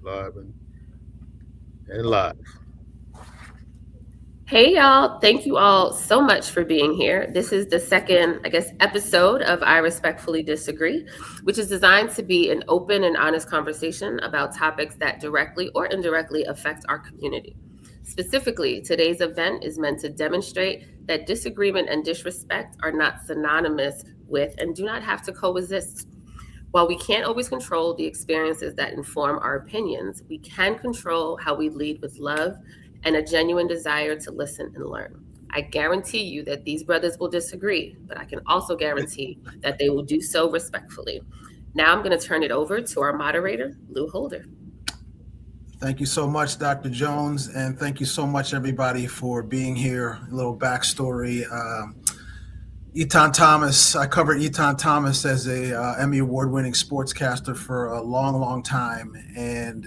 live and live. Hey y'all, thank you all so much for being here. This is the second, episode of I Respectfully Disagree, which is designed to be an open and honest conversation about topics that directly or indirectly affect our community. Specifically, today's event is meant to demonstrate that disagreement and disrespect are not synonymous with and do not have to coexist. While we can't always control the experiences that inform our opinions, we can control how we lead with love and a genuine desire to listen and learn. I guarantee you that these brothers will disagree, but I can also guarantee that they will do so respectfully. Now I'm going to turn it over to our moderator, Lou Holder. Thank you so much, Dr. Jones, and thank you so much, everybody, for being here. A little backstory. Etan Thomas, I covered Etan Thomas as a Emmy Award-winning sportscaster for a long, long time. And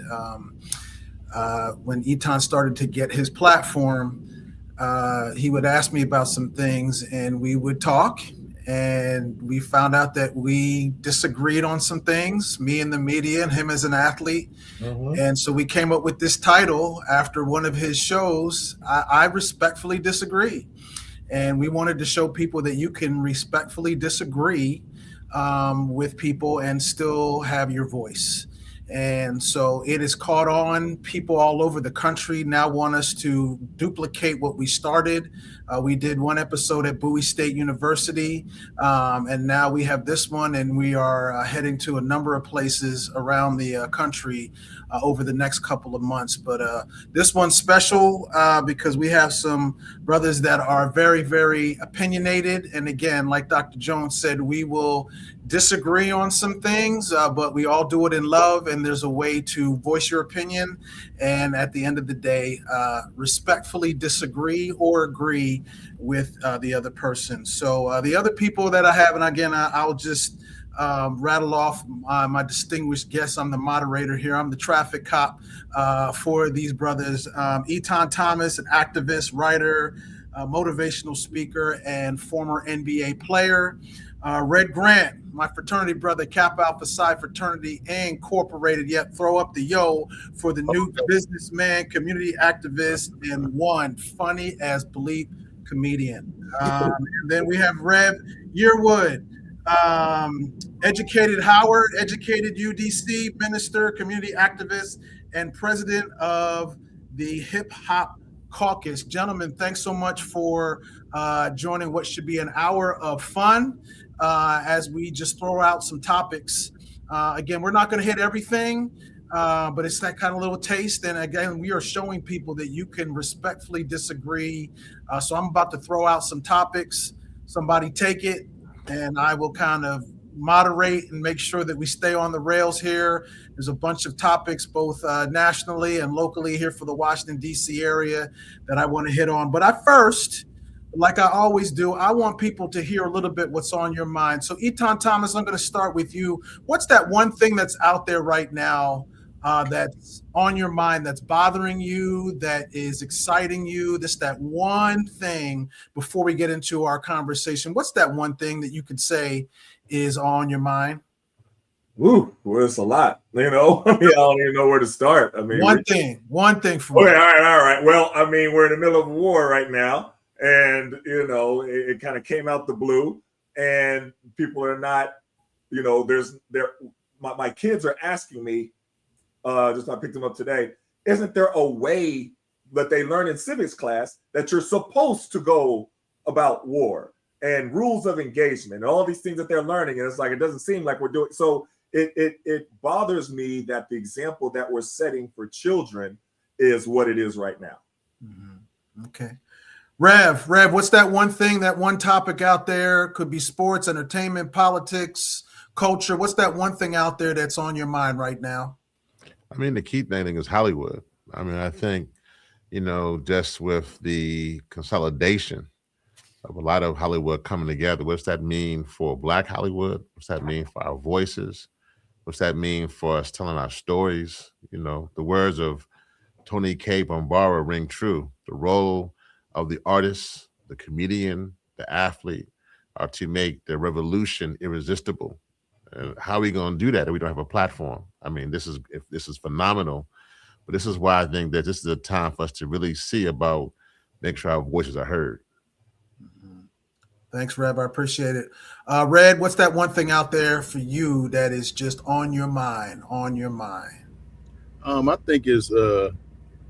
when Etan started to get his platform, he would ask me about some things, and we would talk. And we found out that we disagreed on some things, me and the media and him as an athlete. And so we came up with this title after one of his shows, I Respectfully Disagree. And we wanted to show people that you can respectfully disagree with people and still have your voice. And so it has caught on. People all over the country now want us to duplicate what we started. We did one episode at Bowie State University, and now we have this one, and we are heading to a number of places around the country over the next couple of months. But this one's special because we have some brothers that are very, very opinionated. And again, like Dr. Jones said, we will disagree on some things, but we all do it in love, and there's a way to voice your opinion. And at the end of the day, respectfully disagree or agree with the other person. So the other people that I have, and again, I'll just rattle off my distinguished guests. I'm the moderator here. I'm the traffic cop for these brothers. Etan Thomas, an activist, writer, motivational speaker, and former NBA player. Red Grant, my fraternity brother, Kappa Alpha Psi Fraternity Incorporated. Yet throw up the yo for the new businessman, community activist, and one funny as bleep comedian. And then we have Rev Yearwood, educated Howard, educated UDC minister, community activist, and president of the Hip Hop Caucus. Gentlemen, thanks so much for joining what should be an hour of fun as we just throw out some topics. Again, we're not going to hit everything, but it's that kind of little taste. And again, we are showing people that you can respectfully disagree. So I'm about to throw out some topics. Somebody take it, and I will kind of moderate and make sure that we stay on the rails here. There's a bunch of topics, both nationally and locally here for the Washington, D.C. area that I want to hit on. But like I always do, I want people to hear a little bit what's on your mind. So Etan Thomas, I'm going to start with you. What's that one thing that's out there right now that's on your mind, that's bothering you, that is exciting you? That one thing before we get into our conversation. What's that one thing that you could say is on your mind? Ooh, well, it's a lot. I don't even know where to start. One thing for me. Okay, all right. Well, we're in the middle of a war right now, and it kind of came out the blue, and people are not, my kids are asking me, just I picked them up today, isn't there a way that they learn in civics class that you're supposed to go about war and rules of engagement and all these things that they're learning? And it's like, it doesn't seem like we're doing. So it bothers me that the example that we're setting for children is what it is right now. Mm-hmm. Okay. Rev, what's that one thing, that one topic out there? Could be sports, entertainment, politics, culture. What's that one thing out there that's on your mind right now? The key thing is Hollywood. I think, just with the consolidation of a lot of Hollywood coming together, what's that mean for Black Hollywood? What's that mean for our voices? What's that mean for us telling our stories? The words of Tony K. Bombara ring true. The role of the artist, the comedian, the athlete are to make the revolution irresistible. How are we going to do that if we don't have a platform? I mean, this is phenomenal, but this is why I think that this is a time for us to really see about make sure our voices are heard. Thanks, Rev. I appreciate it. Red, what's that one thing out there for you that is just on your mind? On your mind? I think is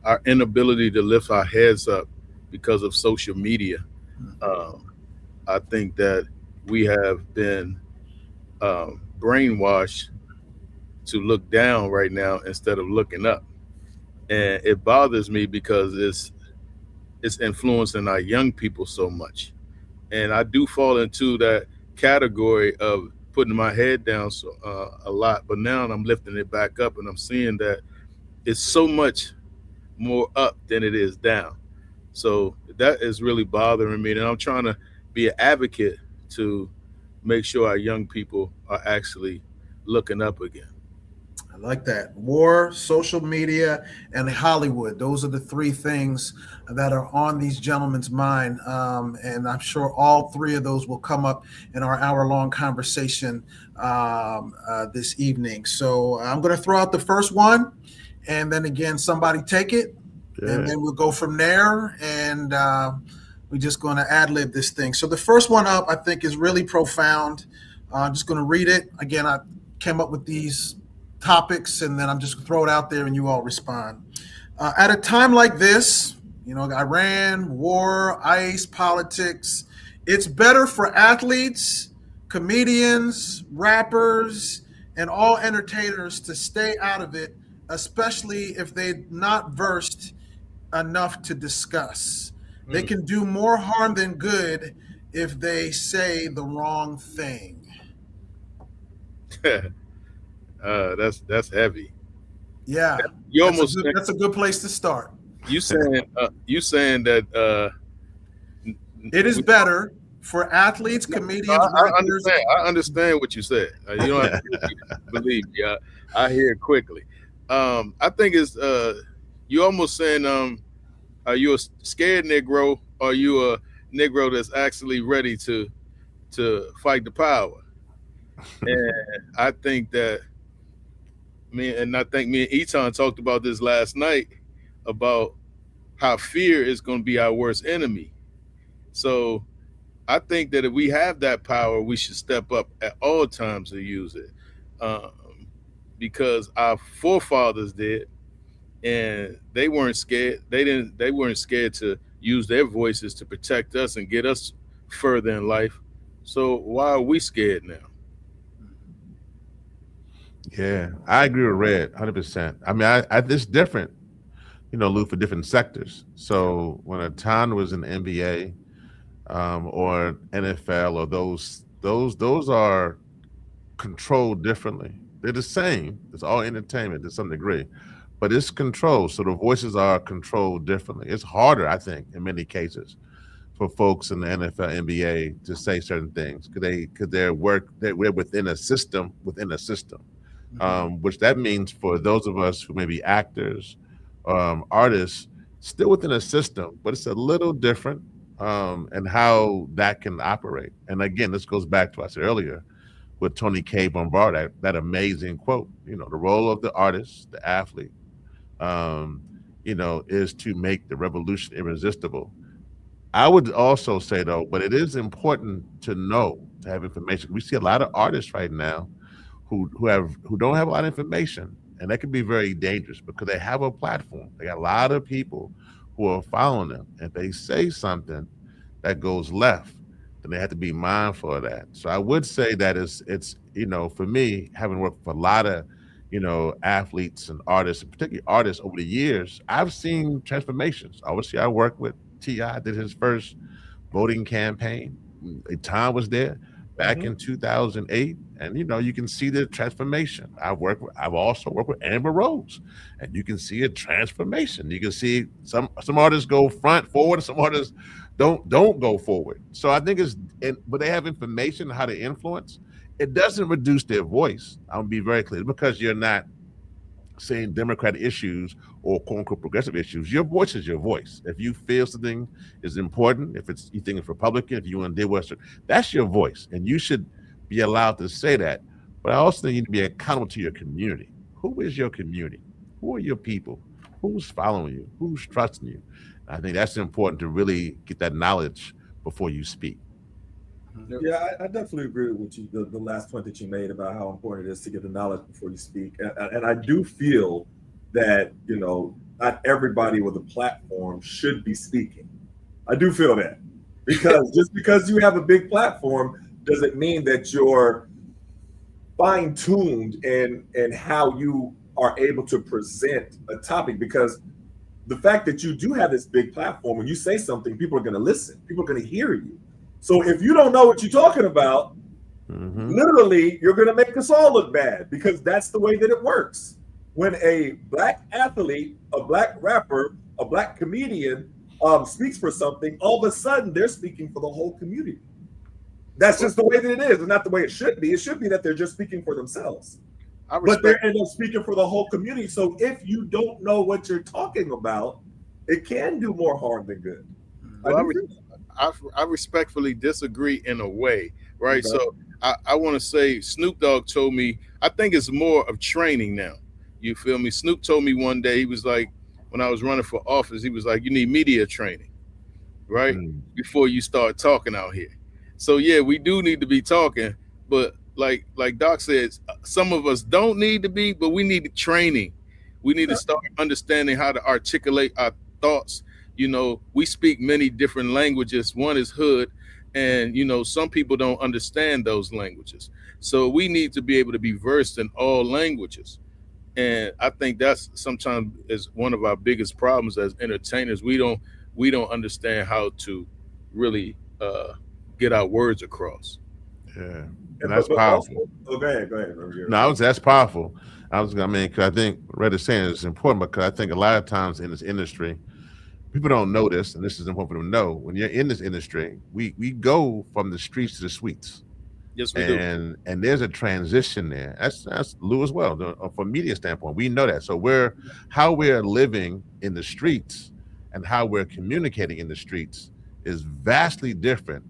our inability to lift our heads up because of social media. Um, I think that we have been brainwashed to look down right now instead of looking up, and it bothers me because it's influencing our young people so much. And I do fall into that category of putting my head down a lot, but now I'm lifting it back up, and I'm seeing that it's so much more up than it is down. So that is really bothering me, and I'm trying to be an advocate to make sure our young people are actually looking up again. I like that. War, social media, and Hollywood. Those are the three things that are on these gentlemen's mind. And I'm sure all three of those will come up in our hour-long conversation this evening. So I'm going to throw out the first one, and then again, somebody take it, and then we'll go from there. And we're just going to ad-lib this thing. So the first one up, I think, is really profound. I'm just going to read it. Again, I came up with these topics, and then I'm just going to throw it out there and you all respond. At a time like this, Iran, war, ICE, politics, it's better for athletes, comedians, rappers, and all entertainers to stay out of it, especially if they're not versed enough to discuss. They can do more harm than good if they say the wrong thing. That's heavy. Yeah, that's a good place to start. You saying that it is better for athletes, comedians, rappers. I understand what you said. You don't have to believe me. I hear it quickly. I think it's you almost saying are you a scared Negro, or are you a Negro that's actually ready to fight the power? And I think that me and Etan talked about this last night about how fear is going to be our worst enemy. So I think that if we have that power, we should step up at all times to use it, because our forefathers did, and they weren't scared. They weren't scared to use their voices to protect us and get us further in life. So why are we scared now? Yeah, I agree with Red 100%. I mean, I it's different, Lou, for different sectors. So when Etan was in the NBA or NFL, or those are controlled differently. They're the same. It's all entertainment to some degree, but it's controlled. So the voices are controlled differently. It's harder, I think, in many cases, for folks in the NFL, NBA to say certain things because we're within a system which that means for those of us who may be actors, artists, still within a system, but it's a little different, and how that can operate. And again, this goes back to what I said earlier with Tony K. Bombard, that amazing quote. The role of the artist, the athlete, is to make the revolution irresistible. I would also say though, but it is important to have information. We see a lot of artists right now who don't have a lot of information, and that can be very dangerous because they have a platform. They got a lot of people who are following them. If they say something that goes left, then they have to be mindful of that. So I would say that it's for me, having worked for a lot of athletes and artists, and particularly artists over the years, I've seen transformations. Obviously, I worked with T.I., did his first voting campaign. Tom was there back in 2008, and you can see the transformation. I've also worked with Amber Rose, and you can see a transformation. You can see some artists go forward, some artists don't go forward. So I think but they have information on how to influence. It doesn't reduce their voice. I'll be very clear, because you're not saying Democratic issues or quote unquote progressive issues. Your voice is your voice. If you feel something is important, if you think it's Republican, if you want to deal with it, that's your voice, and you should be allowed to say that. but I also think you need to be accountable to your community. Who is your community? Who are your people? Who's following you? Who's trusting you? I think that's important to really get that knowledge before you speak. Yeah, I definitely agree with you. The last point that you made about how important it is to get the knowledge before you speak, and I do feel that not everybody with a platform should be speaking. I do feel that because just because you have a big platform doesn't mean that you're fine-tuned in how you are able to present a topic. Because the fact that you do have this big platform, when you say something, people are going to listen. People are going to hear you. So if you don't know what you're talking about, literally, you're going to make us all look bad, because that's the way that it works. When a black athlete, a black rapper, a black comedian speaks for something, all of a sudden they're speaking for the whole community. That's just the way that it is, and not the way it should be. It should be that they're just speaking for themselves. But they end up speaking for the whole community. So if you don't know what you're talking about, it can do more harm than good. Well, I respectfully disagree in a way, right? Okay. So I want to say Snoop Dogg told me, I think it's more of training now. You feel me? Snoop told me one day, he was like, when I was running for office, he was like, you need media training, right? Before you start talking out here. So yeah, we do need to be talking, but like Doc says, some of us don't need to be, but we need training. We need to start understanding how to articulate our thoughts. We speak many different languages. One is hood, and some people don't understand those languages. So we need to be able to be versed in all languages. And I think that's sometimes is one of our biggest problems as entertainers. We don't understand how to really get our words across. Yeah, and that's powerful. Go ahead. No, that's powerful. Because I think Red is saying it's important, because I think a lot of times in this industry, people don't know this, and this is important for them to know. When you're in this industry, we go from the streets to the suites. Yes, we do. And there's a transition there. That's Lou as well. From a media standpoint, we know that. So how we're living in the streets and how we're communicating in the streets is vastly different.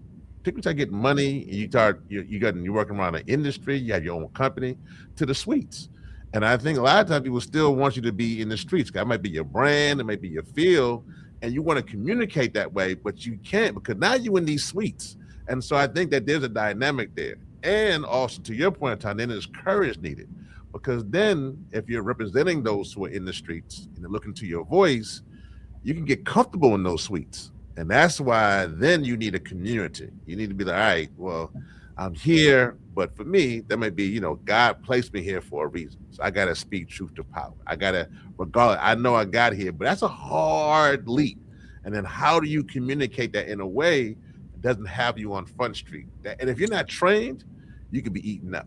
Particularly, get money, you're working around an industry, you have your own company, to the suites. And I think a lot of times people still want you to be in the streets. That might be your brand, it might be your field, and you want to communicate that way, but you can't, because now you're in these suites. And so I think that there's a dynamic there. And also, to your point of time, then there's courage needed, because then if you're representing those who are in the streets and they're looking to your voice, you can get comfortable in those suites. And that's why then you need a community. You need to be like, all right, well, I'm here, but for me, that might be, God placed me here for a reason. So I got to speak truth to power. I got to, regardless, I know I got here, but that's a hard leap. And then how do you communicate that in a way that doesn't have you on Front Street? And if you're not trained, you could be eaten up.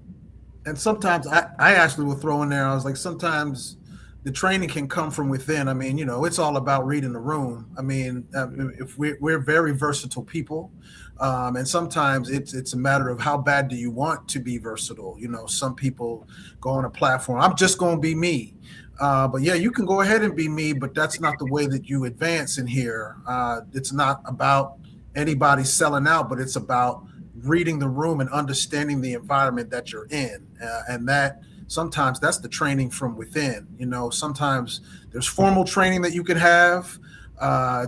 And sometimes I actually will throw in there, I was like, sometimes the training can come from within. I mean, it's all about reading the room. I mean, if we're very versatile people, and sometimes it's a matter of how bad do you want to be versatile. Some people go on a platform, I'm just going to be me. But yeah, you can go ahead and be me, but that's not the way that you advance in here. It's not about anybody selling out, but it's about reading the room and understanding the environment that you're in, and that. Sometimes that's the training from within. Sometimes there's formal training that you could have,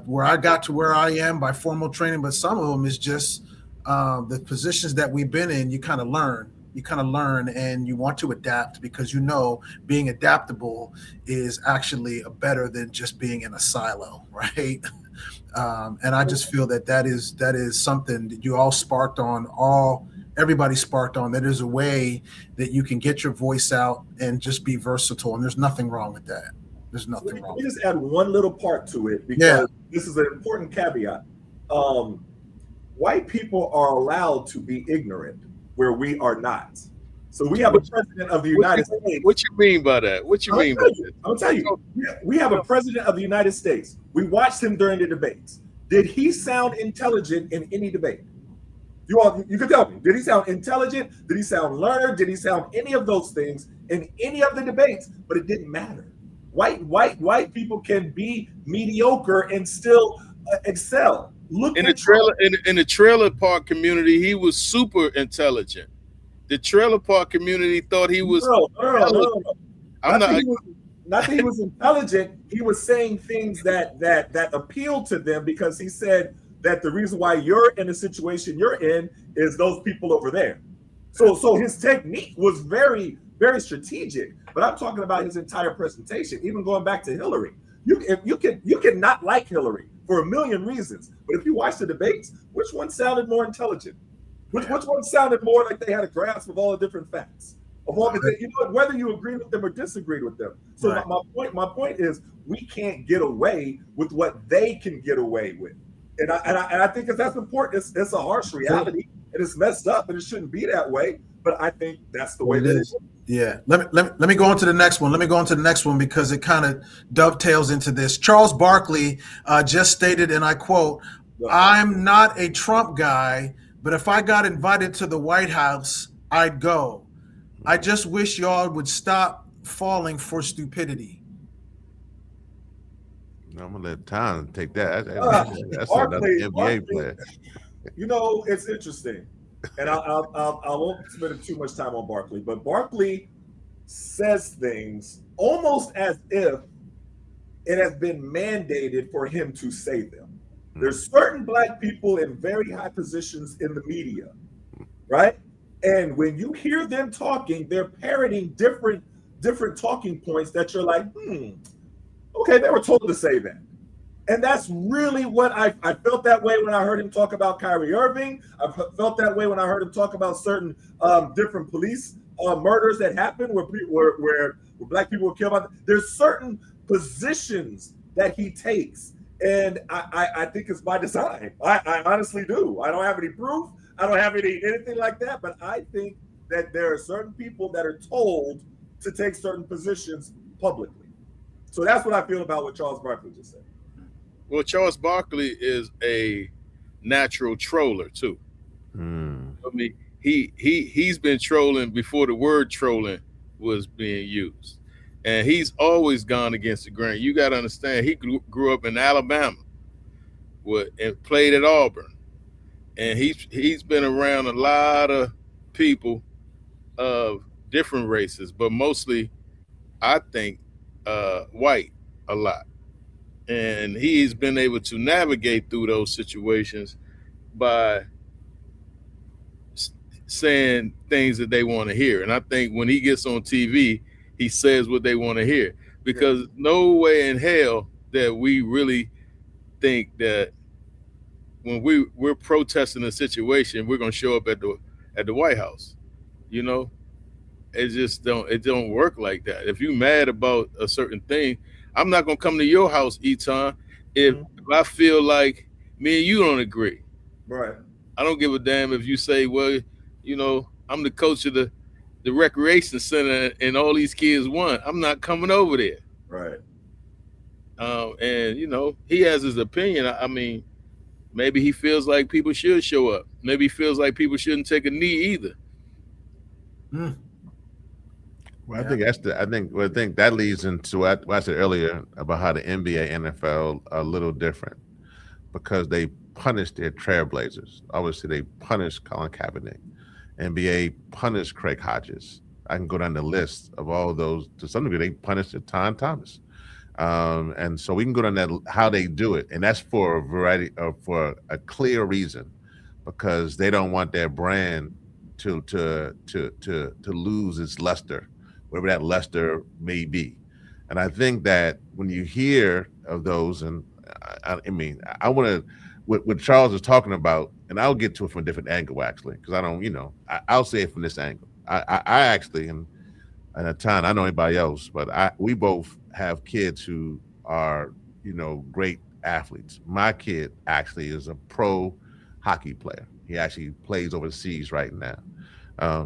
where I got to where I am by formal training, but some of them is just the positions that we've been in. You kind of learn and you want to adapt, because being adaptable is actually better than just being in a silo, right? And I just feel that is something that you all sparked on, everybody sparked on. That is a way that you can get your voice out and just be versatile. And there's nothing wrong with that. There's nothing wrong. Let me just add one little part to it, because this is an important caveat. White people are allowed to be ignorant where we are not. So we have a president of the United States. What you mean by that? What you mean by that? I'll tell you. We have a president of the United States. We watched him during the debates. Did he sound intelligent in any debate? You can tell me. Did he sound intelligent? Did he sound learned? Did he sound any of those things in any of the debates? But it didn't matter. White people can be mediocre and still excel. In the trailer park community, he was super intelligent. the trailer park community thought he was. No. I'm not. Not that he was intelligent. He was saying things that appealed to them, because he said that the reason why you're in the situation you're in is those people over there. So his technique was very, very strategic. But I'm talking about his entire presentation, even going back to Hillary. You can not like Hillary for a million reasons, but if you watch the debates, which one sounded more intelligent? Which one sounded more like they had a grasp of all the different facts? Of all whether you agreed with them or disagreed with them. So my point is, we can't get away with what they can get away with, and I think that's important. It's a harsh reality, and it's messed up, and it shouldn't be that way. But I think that's the way it is. Yeah. Let me go on to the next one. Let me go on to the next one, because it kind of dovetails into this. Charles Barkley just stated, and I quote, "I'm not a Trump guy, but if I got invited to the White House, I'd go. I just wish y'all would stop falling for stupidity." I'm gonna let Tom take that. That's another NBA player. It's interesting, and I won't spend too much time on Barkley, but Barkley says things almost as if it has been mandated for him to say them. There's certain black people in very high positions in the media, right? And when you hear them talking, they're parroting different talking points that you're like, okay, they were told to say that. And that's really what I felt that way when I heard him talk about Kyrie Irving. I felt that way when I heard him talk about certain different police murders that happened where black people were killed. There's certain positions that he takes, and I think it's by design. I honestly do. I don't have any proof. I don't have anything like that, but I think that there are certain people that are told to take certain positions publicly. So that's what I feel about what Charles Barkley just said. Well, Charles Barkley is a natural troller too. I mean, he's been trolling before the word trolling was being used, and he's always gone against the grain. You got to understand, he grew up in Alabama, and played at Auburn. And he's been around a lot of people of different races, but mostly, I think, white a lot. And he's been able to navigate through those situations by saying things that they want to hear. And I think when he gets on TV, he says what they want to hear, because no way in hell that we really think that when we're protesting a situation, we're gonna show up at the White House. It just don't work like that. If you're mad about a certain thing, I'm not gonna come to your house, Etan, if I feel like me and you don't agree. Right. I don't give a damn if you say, well, I'm the coach of the recreation center and all these kids won. I'm not coming over there. Right. And he has his opinion. I mean, maybe he feels like people should show up. Maybe he feels like people shouldn't take a knee either. Well, I think that leads into what I said earlier about how the NBA, NFL are a little different, because they punish their trailblazers. Obviously, they punish Colin Kaepernick. NBA punished Craig Hodges. I can go down the list of all those. To some degree, they punished Etan Thomas. And so we can go down that how they do it, and that's for a variety of for a clear reason, because they don't want their brand to lose its luster, whatever that luster may be. And I think that when you hear of those, and I mean, I want to what Charles is talking about, and I'll get to it from a different angle actually, because I don't, I'll say it from this angle. I actually, and at a time, I don't know anybody else, but we both have kids who are, great athletes. My kid actually is a pro hockey player. He actually plays overseas right now.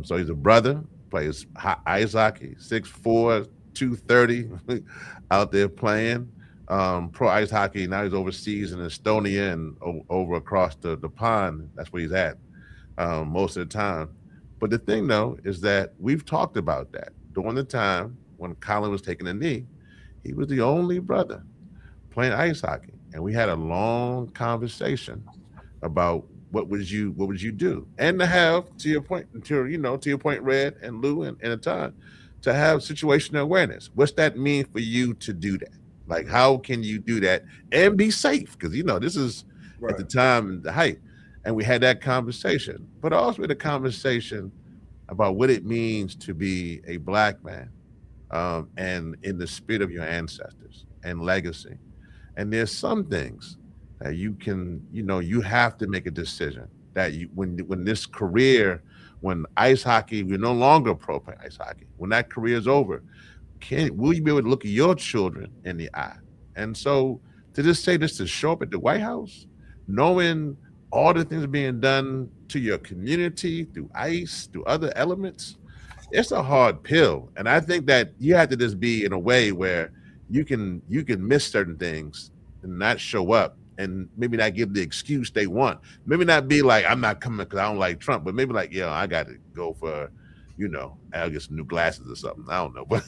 So he's a brother, plays ice hockey, 6'4", 230, out there playing pro ice hockey. Now he's overseas in Estonia and over across the pond. That's where he's at most of the time. But the thing, though, is that we've talked about that. During the time when Colin was taking a knee, he was the only brother playing ice hockey. And we had a long conversation about what would you do? And to have, to your point, to your point, Red and Lou and Atan, to have situational awareness. What's that mean for you to do that? Like, how can you do that and be safe? Because this is at the time, the height, and we had that conversation, but also with a conversation about what it means to be a Black man, and in the spirit of your ancestors and legacy. And there's some things that you can, you have to make a decision that when this career, when ice hockey, we're no longer pro ice hockey, when that career is over, will you be able to look at your children in the eye? And so to just say this, to show up at the White House, knowing all the things being done to your community through ICE, through other elements, it's a hard pill. And I think that you have to just be in a way where you can miss certain things and not show up, and maybe not give the excuse they want. Maybe not be like, I'm not coming because I don't like Trump, but maybe like, I got to go for, I'll get some new glasses or something. I don't know, but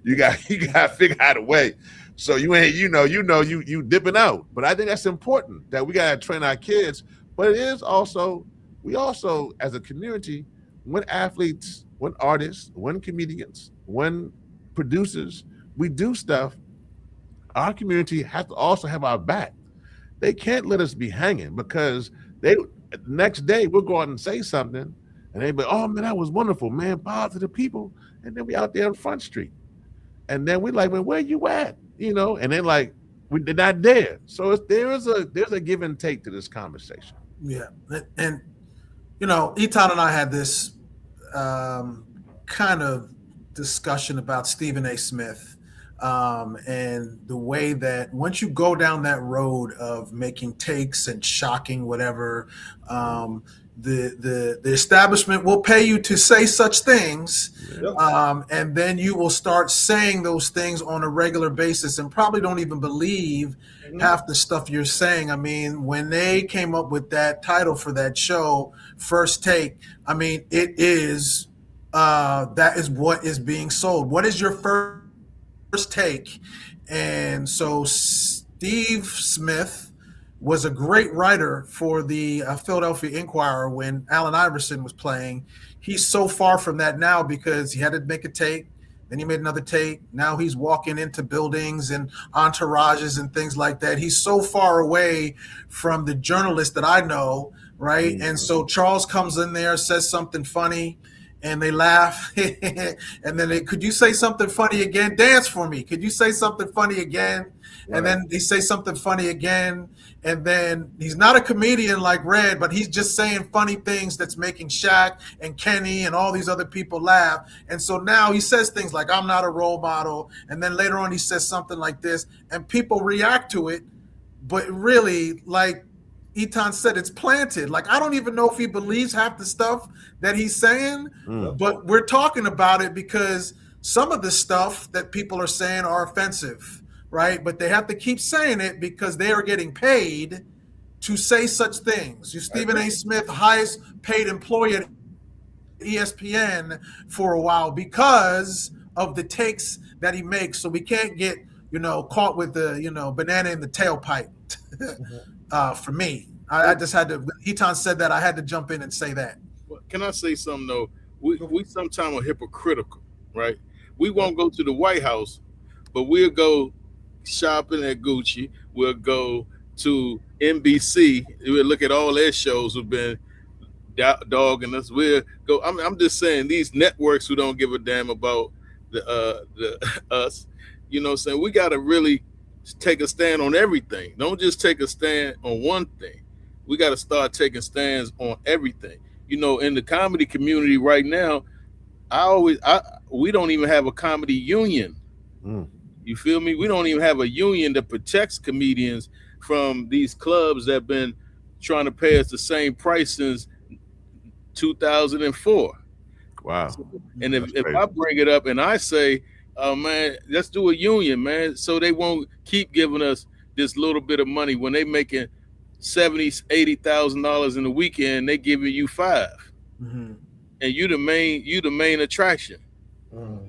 you got to figure out a way. So you ain't, you dipping out. But I think that's important, that we got to train our kids. But it is also, we also as a community, when athletes, when artists, when comedians, when producers, we do stuff, our community has to also have our back. They can't let us be hanging, because the next day we'll go out and say something and they be, oh man, that was wonderful, man, positive people. And then we out there on Front Street. And then we're like, man, where you at? And then like, they're not there. So there's a give and take to this conversation. Yeah. And, Etan and I had this kind of discussion about Stephen A. Smith, and the way that once you go down that road of making takes and shocking whatever, the establishment will pay you to say such things, and then you will start saying those things on a regular basis and probably don't even believe half the stuff you're saying. I mean, when they came up with that title for that show, First Take, I mean, it is that is what is being sold. What is your first take? And so Steve Smith was a great writer for the Philadelphia Inquirer when Allen Iverson was playing. He's so far from that now because he had to make a take, then he made another take. Now he's walking into buildings and entourages and things like that. He's so far away from the journalist that I know, right? Mm-hmm. And so Charles comes in there, says something funny, and they laugh. And then could you say something funny again? Dance for me. Could you say something funny again? Right. And then they say something funny again. And then he's not a comedian like Red, but he's just saying funny things that's making Shaq and Kenny and all these other people laugh. And so now he says things like, I'm not a role model. And then later on he says something like this, and people react to it. But really, like Etan said, it's planted. Like, I don't even know if he believes half the stuff that he's saying, but we're talking about it because some of the stuff that people are saying are offensive, right? But they have to keep saying it because they are getting paid to say such things. You Stephen A. Smith, highest paid employee at ESPN for a while because of the takes that he makes. So we can't get, caught with the, banana in the tailpipe. For me, I just had to. Etan said that I had to jump in and say that. Well, can I say something though? We sometimes are hypocritical, right? We won't go to the White House, but we'll go shopping at Gucci. We'll go to NBC. We'll look at all their shows who've been dogging us. We'll go. I'm just saying, these networks who don't give a damn about the us. You know what I'm saying? We got to really take a stand on everything. Don't just take a stand on one thing. We got to start taking stands on everything. In the comedy community right now, we don't even have a comedy union. You feel me? We don't even have a union that protects comedians from these clubs that have been trying to pay us the same price since 2004. Wow. And if I bring it up and I say, man, let's do a union, man, so they won't keep giving us this little bit of money when they making $70,000, $80,000 in the weekend, they giving you $5, and you the main attraction.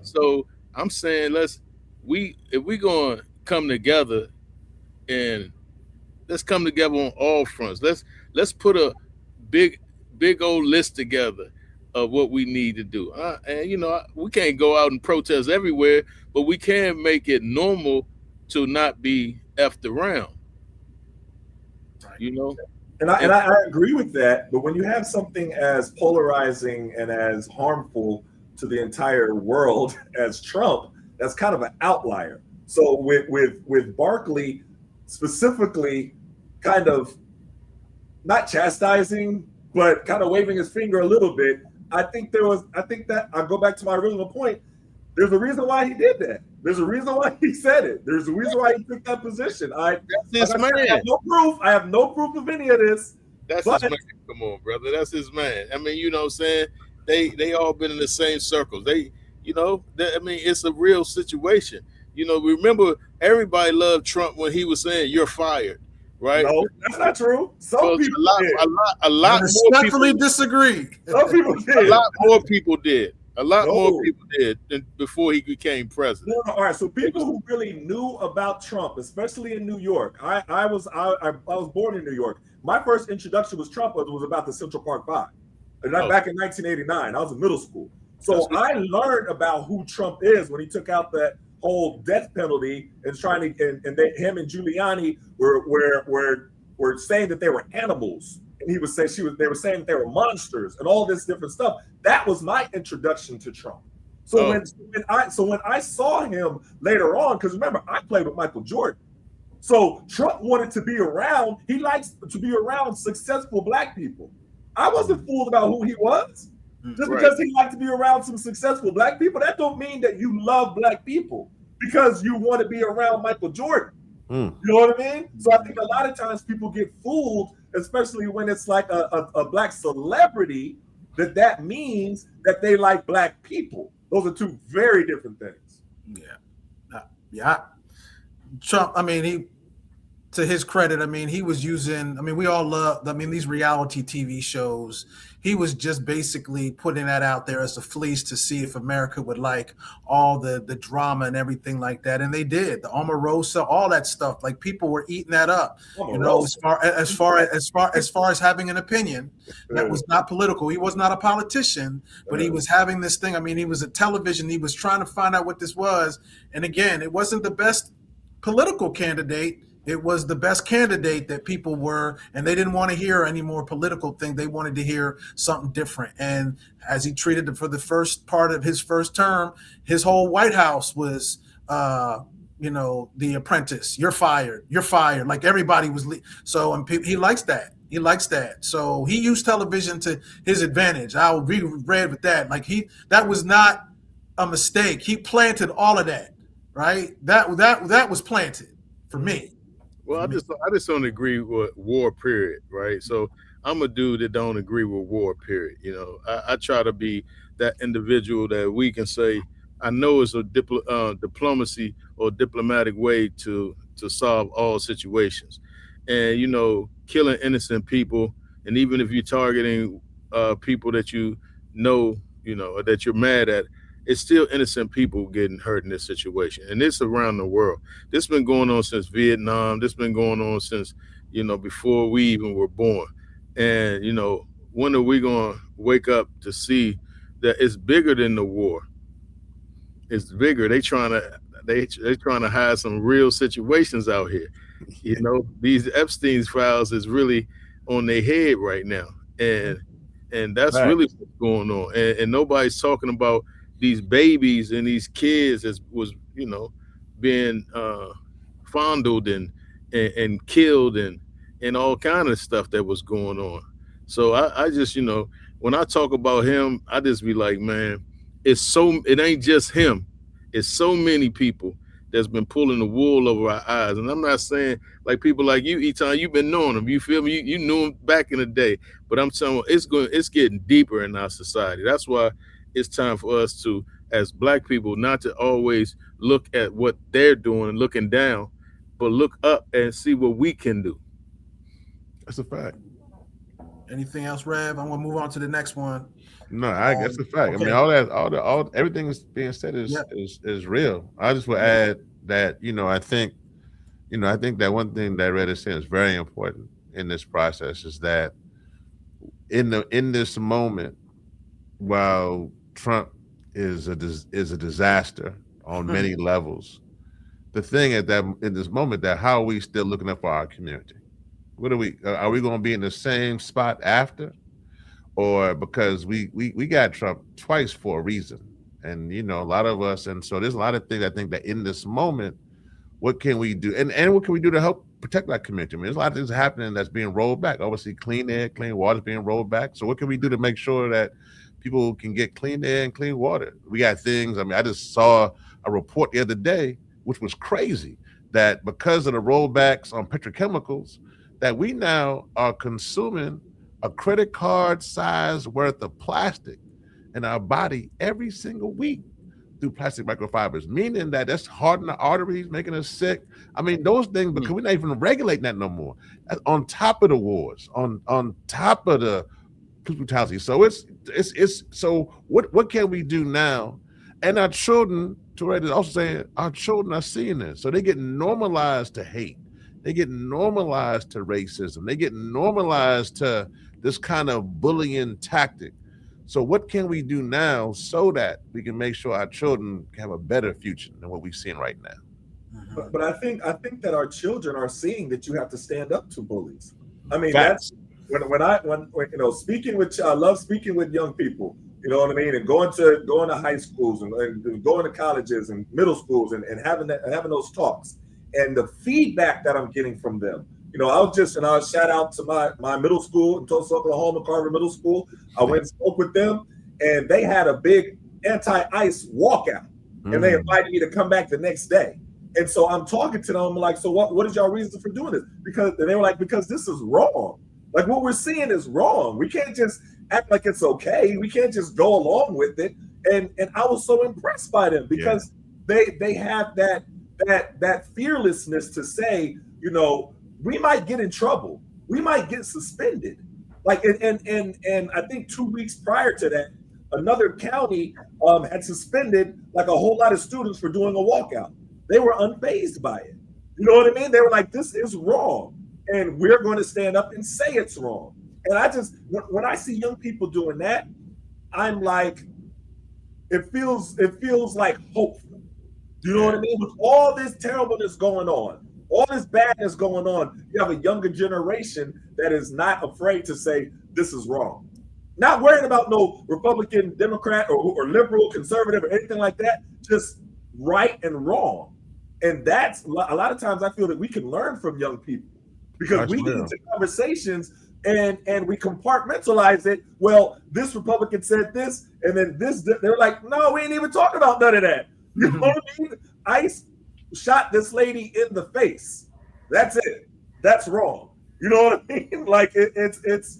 So I'm saying if we gonna come together, and let's come together on all fronts. Let's put a big old list together of what we need to do. And we can't go out and protest everywhere, but we can make it normal to not be effed around. You know, And I agree with that. But when you have something as polarizing and as harmful to the entire world as Trump, that's kind of an outlier. So with Barkley specifically, kind of not chastising, but kind of waving his finger a little bit. I think that I go back to my original point. There's a reason why he did that. There's a reason why he said it. There's a reason why he took that position. That's his man. I have no proof. I have no proof of any of this. That's his man. Come on, brother. That's his man. I mean, you know what I'm saying? They all been in the same circles. I mean, it's a real situation. Remember, everybody loved Trump when he was saying you're fired, right? No, that's not true. Some people did. A lot more people disagree. Some people did. A lot more people did. A lot more people did than before he became president. No, all right. So people who really knew about Trump, especially in New York, I was born in New York. My first introduction was Trump was about the Central Park Five, and back in 1989. I was in middle school, so I learned about who Trump is when he took out that whole death penalty and him and Giuliani were saying that they were animals. And he was saying they were saying that they were monsters and all this different stuff. That was my introduction to Trump. So when I saw him later on, because remember, I played with Michael Jordan. So Trump wanted to be around, he likes to be around successful black people. I wasn't fooled about who he was. Just because he liked to be around some successful black people, that don't mean that you love black people because you want to be around Michael Jordan. You know what I mean? So I think a lot of times people get fooled, especially when it's like a black celebrity, that means that they like black people. Those are two very different things. Yeah. Trump, I mean, to his credit, I mean, he was using, I mean, we all love, I mean, these reality TV shows. He was just basically putting that out there as a fleece to see if America would like all the drama and everything like that. And they did. The Omarosa, all that stuff. Like, people were eating that up. As far as having an opinion that was not political. He was not a politician, but he was having this thing. I mean, he was a television. He was trying to find out what this was. And again, it wasn't the best political candidate. It was the best candidate that people were, and they didn't want to hear any more political thing. They wanted to hear something different. And as he treated it for the first part of his first term, his whole White House was, The Apprentice. You're fired. You're fired. Like, everybody was. And he likes that. He likes that. So he used television to his advantage. I'll be read with that. Like, that was not a mistake. He planted all of that, right? That was planted for me. Well, I just don't agree with war, period, right? So I'm a dude that don't agree with war, period. I try to be that individual that we can say, I know it's a diplomacy or diplomatic way to solve all situations. And, killing innocent people, and even if you're targeting people that or that you're mad at, it's still innocent people getting hurt in this situation. And it's around the world. This has been going on since Vietnam. This has been going on since, before we even were born. And, when are we going to wake up to see that it's bigger than the war? It's bigger. They trying to hide some real situations out here. These Epstein's files is really on their head right now. And that's really what's going on. And nobody's talking about these babies and these kids was being fondled and killed and all kind of stuff that was going on. So I just when I talk about him, I just be like, man, it ain't just him. It's so many people that's been pulling the wool over our eyes. And I'm not saying like people like you, Etan, you've been knowing him. You feel me? You knew him back in the day. But I'm telling you, it's getting deeper in our society. That's why it's time for us to, as black people, not to always look at what they're doing and looking down, but look up and see what we can do. That's a fact. Anything else, Rev? I'm gonna move on to the next one. No, that's a fact. Okay. I mean, everything is being said is real. I just would add that, I think that one thing that Red is saying is very important in this process is that in this moment, while Trump is a disaster on many levels, the thing is that in this moment, that how are we still looking up for our community? What are we going to be in the same spot after, or because we got Trump twice for a reason, and a lot of us, and so there's a lot of things I think that in this moment, what can we do, and what can we do to help protect our community? I mean, there's a lot of things happening that's being rolled back. Obviously, clean air, clean water is being rolled back. So what can we do to make sure that people can get clean air and clean water? We got things. I mean, I just saw a report the other day, which was crazy, that because of the rollbacks on petrochemicals, that we now are consuming a credit card size worth of plastic in our body every single week through plastic microfibers, meaning that that's hardening the arteries, making us sick. I mean, those things, because we're not even regulating that no more. That's on top of the wars, on top of the brutality. So it's so what can we do now? And our children, Tourette is also saying, our children are seeing this. So they get normalized to hate. They get normalized to racism. They get normalized to this kind of bullying tactic. So what can we do now so that we can make sure our children can have a better future than what we're seeing right now? But I think that our children are seeing that you have to stand up to bullies. I mean, Facts. that's when speaking with, I love speaking with young people. You know what I mean, and going to high schools and going to colleges and middle schools and having those talks, and the feedback that I'm getting from them. I'll shout out to my middle school in Tulsa, Oklahoma, Carver Middle School. I went and spoke with them, and they had a big anti-ICE walkout, and they invited me to come back the next day. And so I'm talking to them, I'm like, so what is y'all reason for doing this? Because they were like, because this is wrong. Like, what we're seeing is wrong. We can't just act like it's okay. We can't just go along with it. And I was so impressed by them because they have that fearlessness to say, we might get in trouble. We might get suspended. Like, and I think 2 weeks prior to that, another county had suspended like a whole lot of students for doing a walkout. They were unfazed by it. You know what I mean? They were like, this is wrong. And we're going to stand up and say it's wrong. And I just, when I see young people doing that, I'm like, it feels like hopeful. Do you know what I mean? With all this terribleness going on, all this badness going on, you have a younger generation that is not afraid to say this is wrong. Not worrying about no Republican, Democrat, or liberal, conservative, or anything like that. Just right and wrong. And that's a lot of times I feel that we can learn from young people because we get into conversations and we compartmentalize it. Well, this Republican said this, and then this, they're like, no, we ain't even talking about none of that. You know what I mean? ICE shot this lady in the face. That's it. That's wrong. You know what I mean? Like it's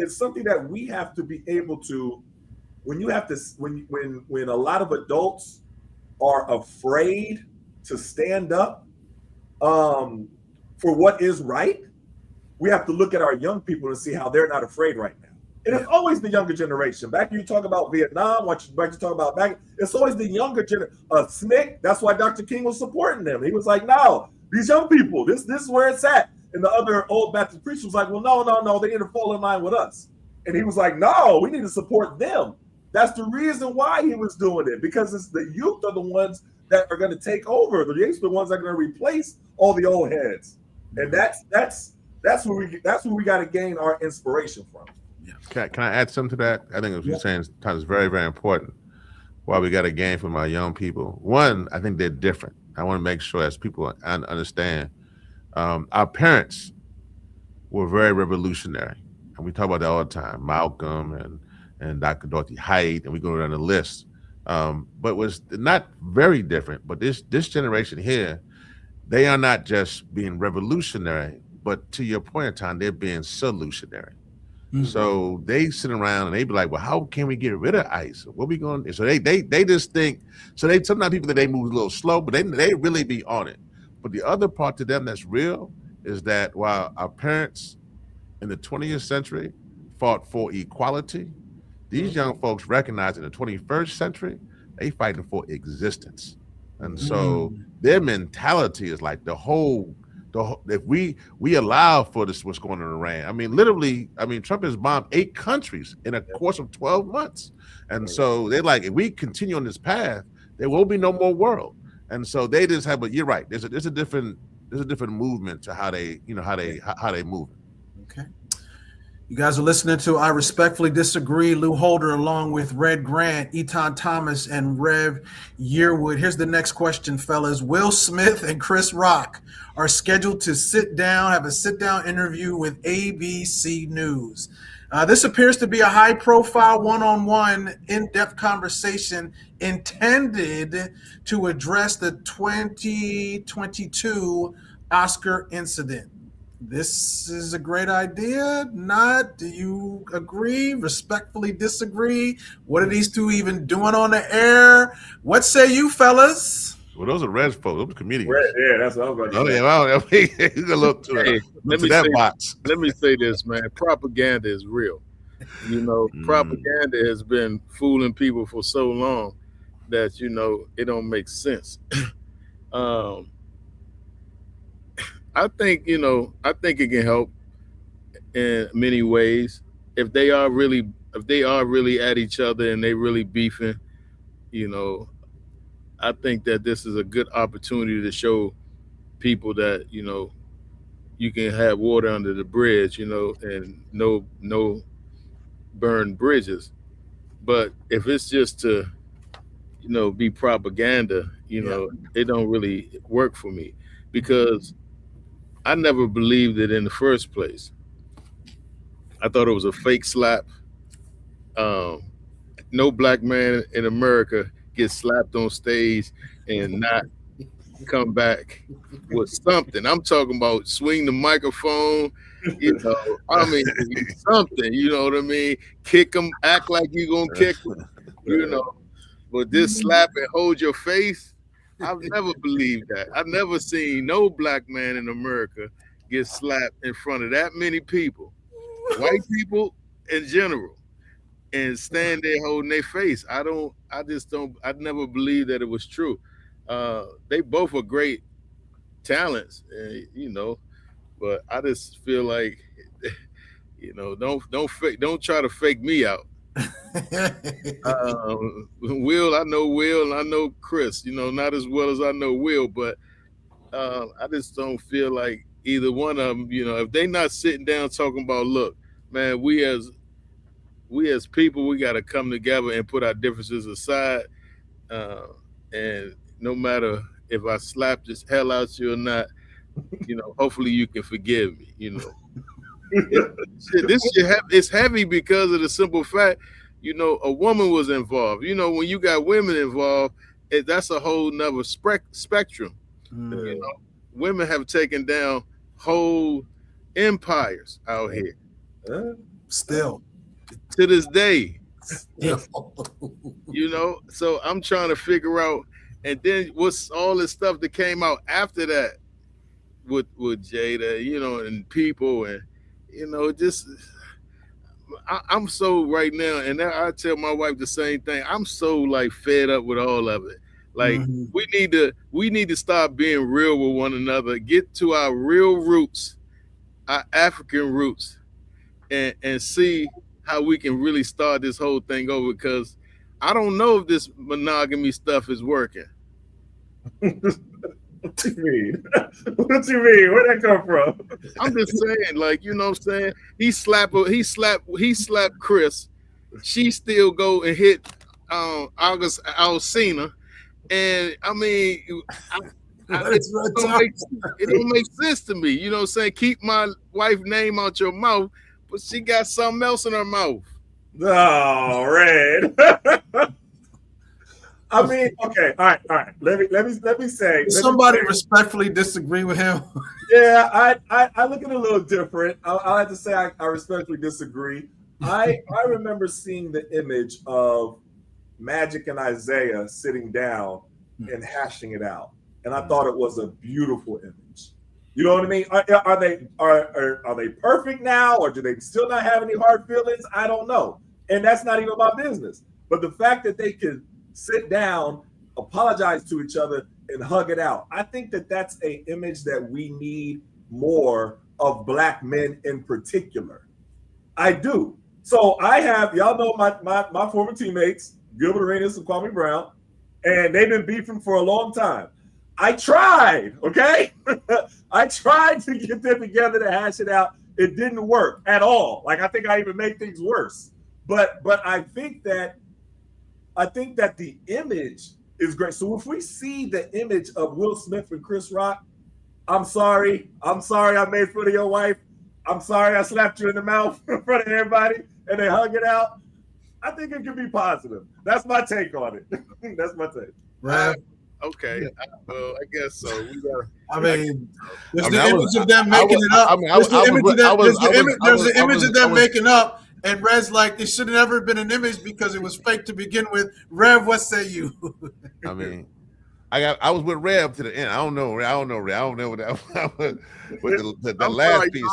something that we have to be able to. When a lot of adults are afraid to stand up for what is right, we have to look at our young people and see how they're not afraid right now. And it's always the younger generation. Back when you talk about Vietnam, back you talk about back, it's always the younger generation. SNCC, that's why Dr. King was supporting them. He was like, no, these young people, this is where it's at. And the other old Baptist preacher was like, well, no, they need to fall in line with us. And he was like, no, we need to support them. That's the reason why he was doing it, because it's the youth are the ones that are going to take over. The youth are the ones that are going to replace all the old heads. And that's where we got to gain our inspiration from. Can I add something to that? I think what you're saying is very, very important. Why we got to gain from our young people. One, I think they're different. I want to make sure as people understand. Our parents were very revolutionary. And we talk about that all the time. Malcolm and Dr. Dorothy Height, and we go down the list. But was not very different. But this generation here, they are not just being revolutionary, but to your point in time, they're being solutionary. Mm-hmm. So they sit around and they be like, well, how can we get rid of ICE? What we going to do? So they just think, so they sometimes people that they move a little slow, but they really be on it. But the other part to them that's real is that while our parents in the 20th century fought for equality, these young folks recognize in the 21st century, they fighting for existence. And so their mentality is like the whole if we allow for this, what's going on in Iran. I mean, literally, I mean, Trump has bombed 8 countries in a course of 12 months. And so they're like, if we continue on this path, there will be no more world. And so they just have, but you're right. There's a different movement to how they, how they move. Okay. You guys are listening to I Respectfully Disagree. Lou Holder along with Red Grant, Etan Thomas, and Rev Yearwood. Here's the next question, fellas. Will Smith and Chris Rock are scheduled to have a sit-down interview with ABC News. This appears to be a high-profile, one-on-one, in-depth conversation intended to address the 2022 Oscar incident. This is a great idea. Not? Do you agree? Respectfully disagree? What are these two even doing on the air? What say you, fellas? Well, those are Red folks. Those are comedians. Red, yeah, that's what I was about to say. Yeah, you can look to that box. Let me say this, man. Propaganda is real. Propaganda has been fooling people for so long that it don't make sense. I think it can help in many ways if they are really at each other and they really beefing. I think that this is a good opportunity to show people that you can have water under the bridge, and no burn bridges. But if it's just to be propaganda, it don't really work for me, because I never believed it in the first place. I thought it was a fake slap. No black man in America gets slapped on stage and not come back with something. I'm talking about swing the microphone, I mean, something, you know what I mean? Kick them, act like you're going to kick them, But this slap and hold your face, I've never believed that. I've never seen no black man in America get slapped in front of that many people, white people in general, and stand there holding their face. I never believed that it was true. They both are great talents, but I just feel like, don't try to fake me out. Will, I know Will, and I know Chris, not as well as I know Will, but I just don't feel like either one of them, if they not sitting down talking about, look, man, we as people, we got to come together and put our differences aside, and no matter if I slap this hell out you or not, hopefully you can forgive me. It's heavy because of the simple fact, a woman was involved. When you got women involved, that's a whole nother spectrum. Women have taken down whole empires out here. Still. To this day. So I'm trying to figure out, and then what's all this stuff that came out after that with Jada, and people, and just I'm so right now, and I tell my wife the same thing. I'm so fed up with all of it. We need to start being real with one another, get to our real roots, our African roots, and see how we can really start this whole thing over, because I don't know if this monogamy stuff is working. What you mean? What you mean? Where'd that come from? I'm just saying, what I'm saying? He slapped Chris. She still go and hit August Alsina. And I mean, it don't make sense to me. You know what I'm saying? Keep my wife's name out your mouth, but she got something else in her mouth. Oh, Red. I mean, okay, all right. Let me say. Somebody respectfully disagree with him. Yeah, I look at it a little different. I'll have to say I respectfully disagree. I remember seeing the image of Magic and Isaiah sitting down and hashing it out, and I thought it was a beautiful image. You know what I mean? Are they perfect now, or do they still not have any hard feelings? I don't know, and that's not even my business. But the fact that they could sit down, apologize to each other, and hug it out. I think that that's an image that we need more of black men in particular. I do. So I have, y'all know my former teammates, Gilbert Arenas and Kwame Brown, and they've been beefing for a long time. I tried, okay? I tried to get them together to hash it out. It didn't work at all. Like, I think I even made things worse. But I think that the image is great. So if we see the image of Will Smith and Chris Rock, I'm sorry I made fun of your wife. I'm sorry I slapped you in the mouth in front of everybody and they hug it out. I think it could be positive. That's my take on it. That's my take. Right. Okay. Well, I guess so. We got. I mean, there's the image of them making it up. There's the image of them making up. And Red's like, there should have never been an image because it was fake to begin with. Rev, what say you? I mean, I was with Rev to the end. I don't know what that was. With the last piece.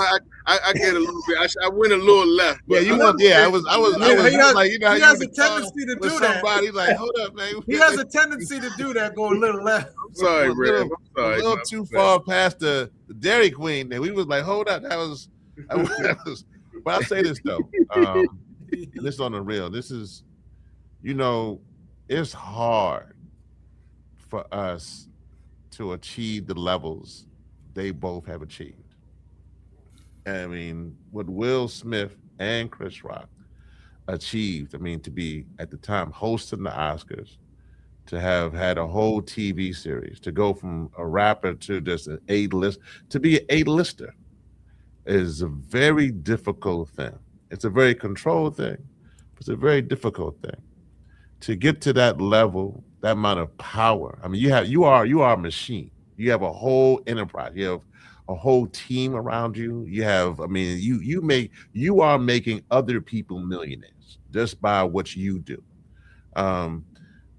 I get a little bit. I went a little left. Yeah, you want? Yeah, I was like, you know, he has a tendency to do that. Somebody like, hold up, man. He has a tendency to do that, go a little left. I'm sorry, Rev. I'm sorry. A little too far past the Dairy Queen. And we was like, hold up, that was. But I'll say this though. This is on the real. This is, you know, it's hard for us to achieve the levels they both have achieved. I mean, what Will Smith and Chris Rock achieved, I mean, to be at the time hosting the Oscars, to have had a whole TV series, to go from a rapper to just an A-list, to be an A-lister is a very difficult thing. It's a very controlled thing. It's a very difficult thing. To get to that level, that amount of power. I mean, you are a machine. You have a whole enterprise. You have a whole team around you. You have, I mean, you are making other people millionaires just by what you do.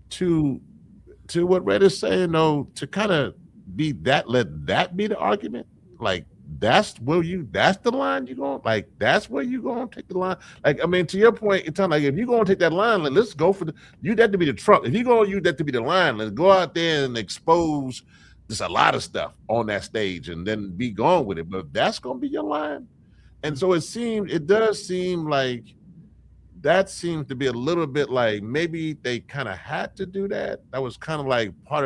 To what Red is saying though, to kind of be that, let that be the argument. Like that's the line you're going, like that's where you're going to take the line. Like, I mean, to your point, it's like if you're going to take that line, let's go for you that to be the truck. If you're going to use that to be the line, let's go out there and expose just a lot of stuff on that stage and then be gone with it. But if that's going to be your line. And so it does seem like that seems to be a little bit like maybe they kind of had to do that. That was kind of like part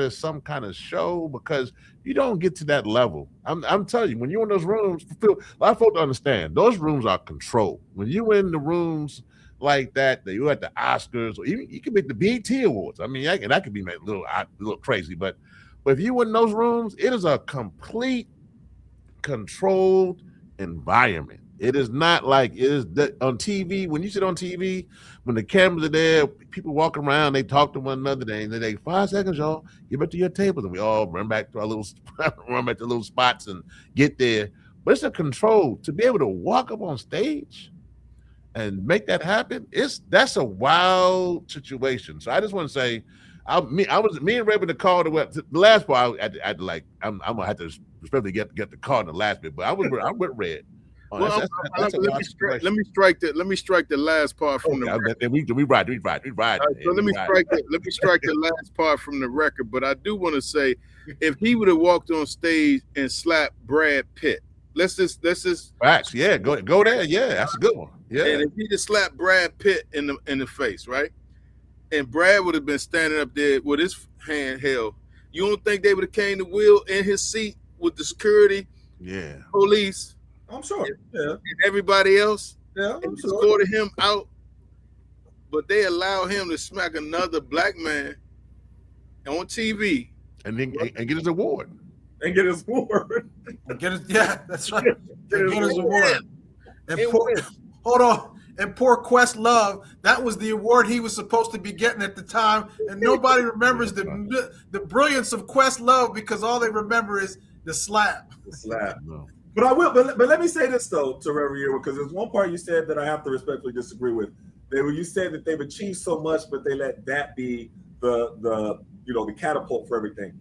of some kind of show, because you don't get to that level. I'm telling you, when you're in those rooms, a lot of folks understand those rooms are controlled. When you're in the rooms like that you're at the Oscars, or even you can make the BET Awards. I mean, that could be a little crazy, but if you in those rooms, it is a complete controlled environment. It is not like it is on TV. When you sit on TV, when the cameras are there, people walk around, they talk to one another. They 5 seconds, y'all, get back to your tables, and we all run back to our little spots and get there. But it's a control to be able to walk up on stage and make that happen. That's a wild situation. So I just want to say, me and Reverend the call the last part. I'm gonna have to respectfully get the call in the last bit, but I'm with Red. Well, let me strike the last part from the record. We ride. So let me strike the last part from the record. But I do want to say, if he would have walked on stage and slapped Brad Pitt, let's just facts. Yeah, go there. Yeah, that's a good one. Yeah, and if he just slapped Brad Pitt in the face, right, and Brad would have been standing up there with his hand held, you don't think they would have came to Will in his seat with the security, police? I'm sure. Yeah. And everybody else, I'm sure, escorted him out, but they allow him to smack another black man on TV and then and get his award. And get his award. That's right. Get his award. And hold on. And poor Questlove, that was the award he was supposed to be getting at the time, and nobody remembers the brilliance of Questlove because all they remember is the slap. The slap. No. But I will. But let me say this though to Reverend Yearwood, because there's one part you said that I have to respectfully disagree with. You said that they've achieved so much, but they let that be the catapult for everything.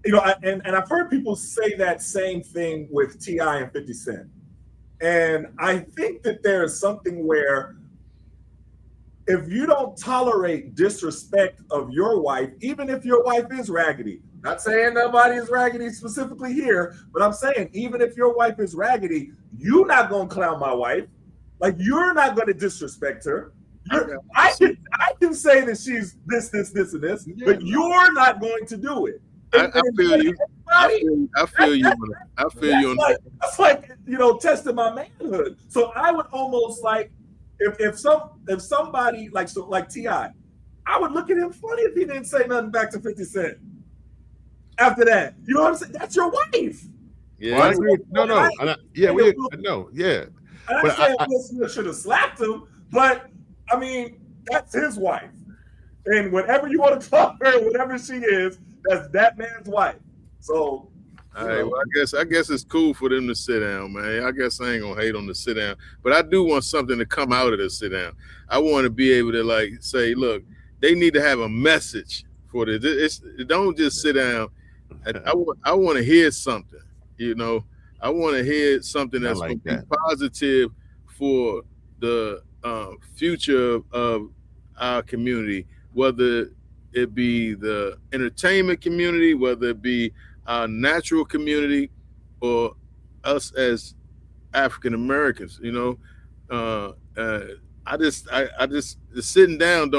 And I've heard people say that same thing with T.I. and 50 Cent, and I think that there is something where if you don't tolerate disrespect of your wife, even if your wife is raggedy, not saying nobody is raggedy specifically here, but I'm saying even if your wife is raggedy, you're not going to clown my wife. Like, you're not going to disrespect her. I can say that she's this, and this, but you're not going to do it. I feel you. I feel you. I feel you on that. That's like, you know, testing my manhood. So I would almost like, if somebody like T.I., I would look at him funny if he didn't say nothing back to 50 Cent. After that, you know what I'm saying? That's your wife. Yeah, well, I agree. Yeah. I'm not saying Will Smith should have slapped him, but I mean, that's his wife. And whatever you want to call her, whatever she is, that's that man's wife. So, all right. Well, I guess it's cool for them to sit down, man. I guess I ain't gonna hate on the sit down, but I do want something to come out of the sit down. I want to be able to like say, look, they need to have a message for this. Don't just sit down. I want to hear something. You know, I want to hear something that's going to be positive for the future of our community, whether it be the entertainment community, whether it be our natural community, or us as African Americans. You know, I just the sitting down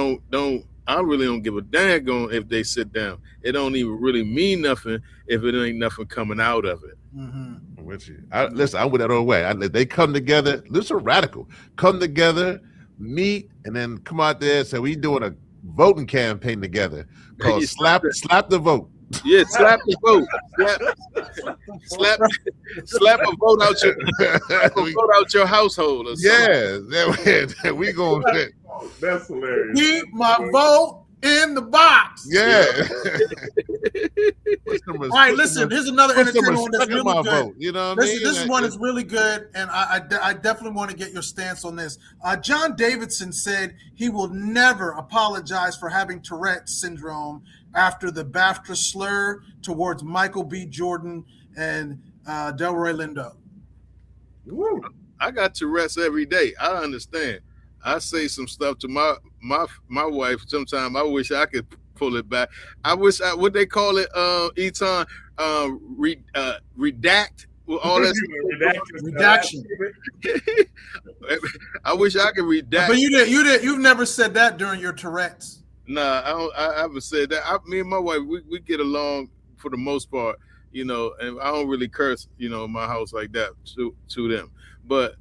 I really don't give a dang on if they sit down. It don't even really mean nothing if it ain't nothing coming out of it. Mm-hmm. I'm with you. Listen, I'm with that all way. They come together. Listen, radical. Come together, meet, and then come out there and say, we doing a voting campaign together called slap the vote. Yeah, slap the vote. Slap a vote out your household. Or yeah, we gonna. That's hilarious. Keep my vote in the box. Yeah. All right, listen. Here's another entertainment one that's really good. Vote, you know what I mean? This one is really good, and I definitely want to get your stance on this. John Davidson said he will never apologize for having Tourette syndrome after the BAFTA slur towards Michael B. Jordan and Delroy Lindo. Woo. I got Tourette's every day. I understand. I say some stuff to my wife sometimes. I wish I could pull it back. I wish what they call it, Etan, redact all that redaction. I wish I could redact. But you've never said that during your Tourette's. Nah, I haven't said that. Me and my wife, we get along for the most part, you know, and I don't really curse, you know, in my house like that to them. But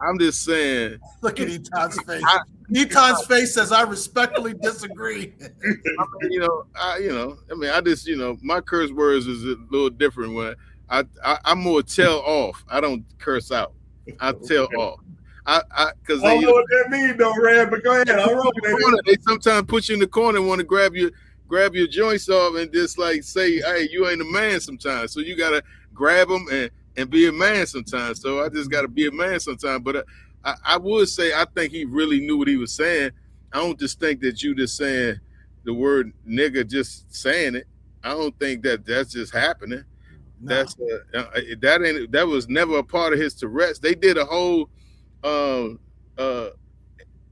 I'm just saying. Look at Etan's face. Etan's face says, "I respectfully disagree." I just, you know, my curse words is a little different. When I'm more tell off. I don't curse out. I tell off. Because I don't know what that means, though, Red. But go ahead. They sometimes put you in the corner and want to grab your joints off and just like say, "Hey, you ain't a man." Sometimes, so you gotta grab them and be a man sometimes. So I just got to be a man sometimes. But I would say I think he really knew what he was saying. I don't just think that you just saying the word nigga, just saying it. I don't think that's just happening. No. That was never a part of his Tourette's. They did a whole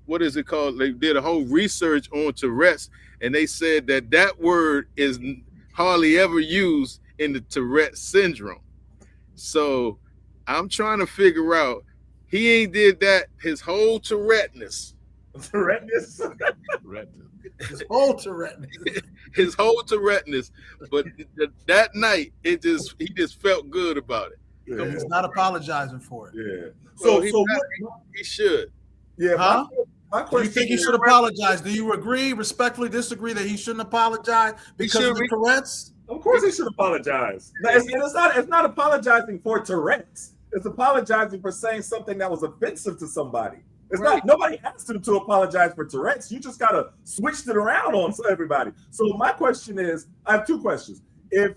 what is it called? They did a whole research on Tourette's, and they said that word is hardly ever used in the Tourette syndrome. So I'm trying to figure out, he ain't did that his whole Tourette-ness. His whole Tourette-ness. But that night, he just felt good about it. Yeah. He's not apologizing for it. Yeah. So he should. Yeah. Huh? My question, do you think he should apologize? Do you agree, respectfully disagree that he shouldn't apologize because of the Tourette's? Of course he should apologize. It's not apologizing for Tourette's. It's apologizing for saying something that was offensive to somebody. It's not. Nobody asked him to apologize for Tourette's. You just gotta switch it around on everybody. So my question is, I have two questions. If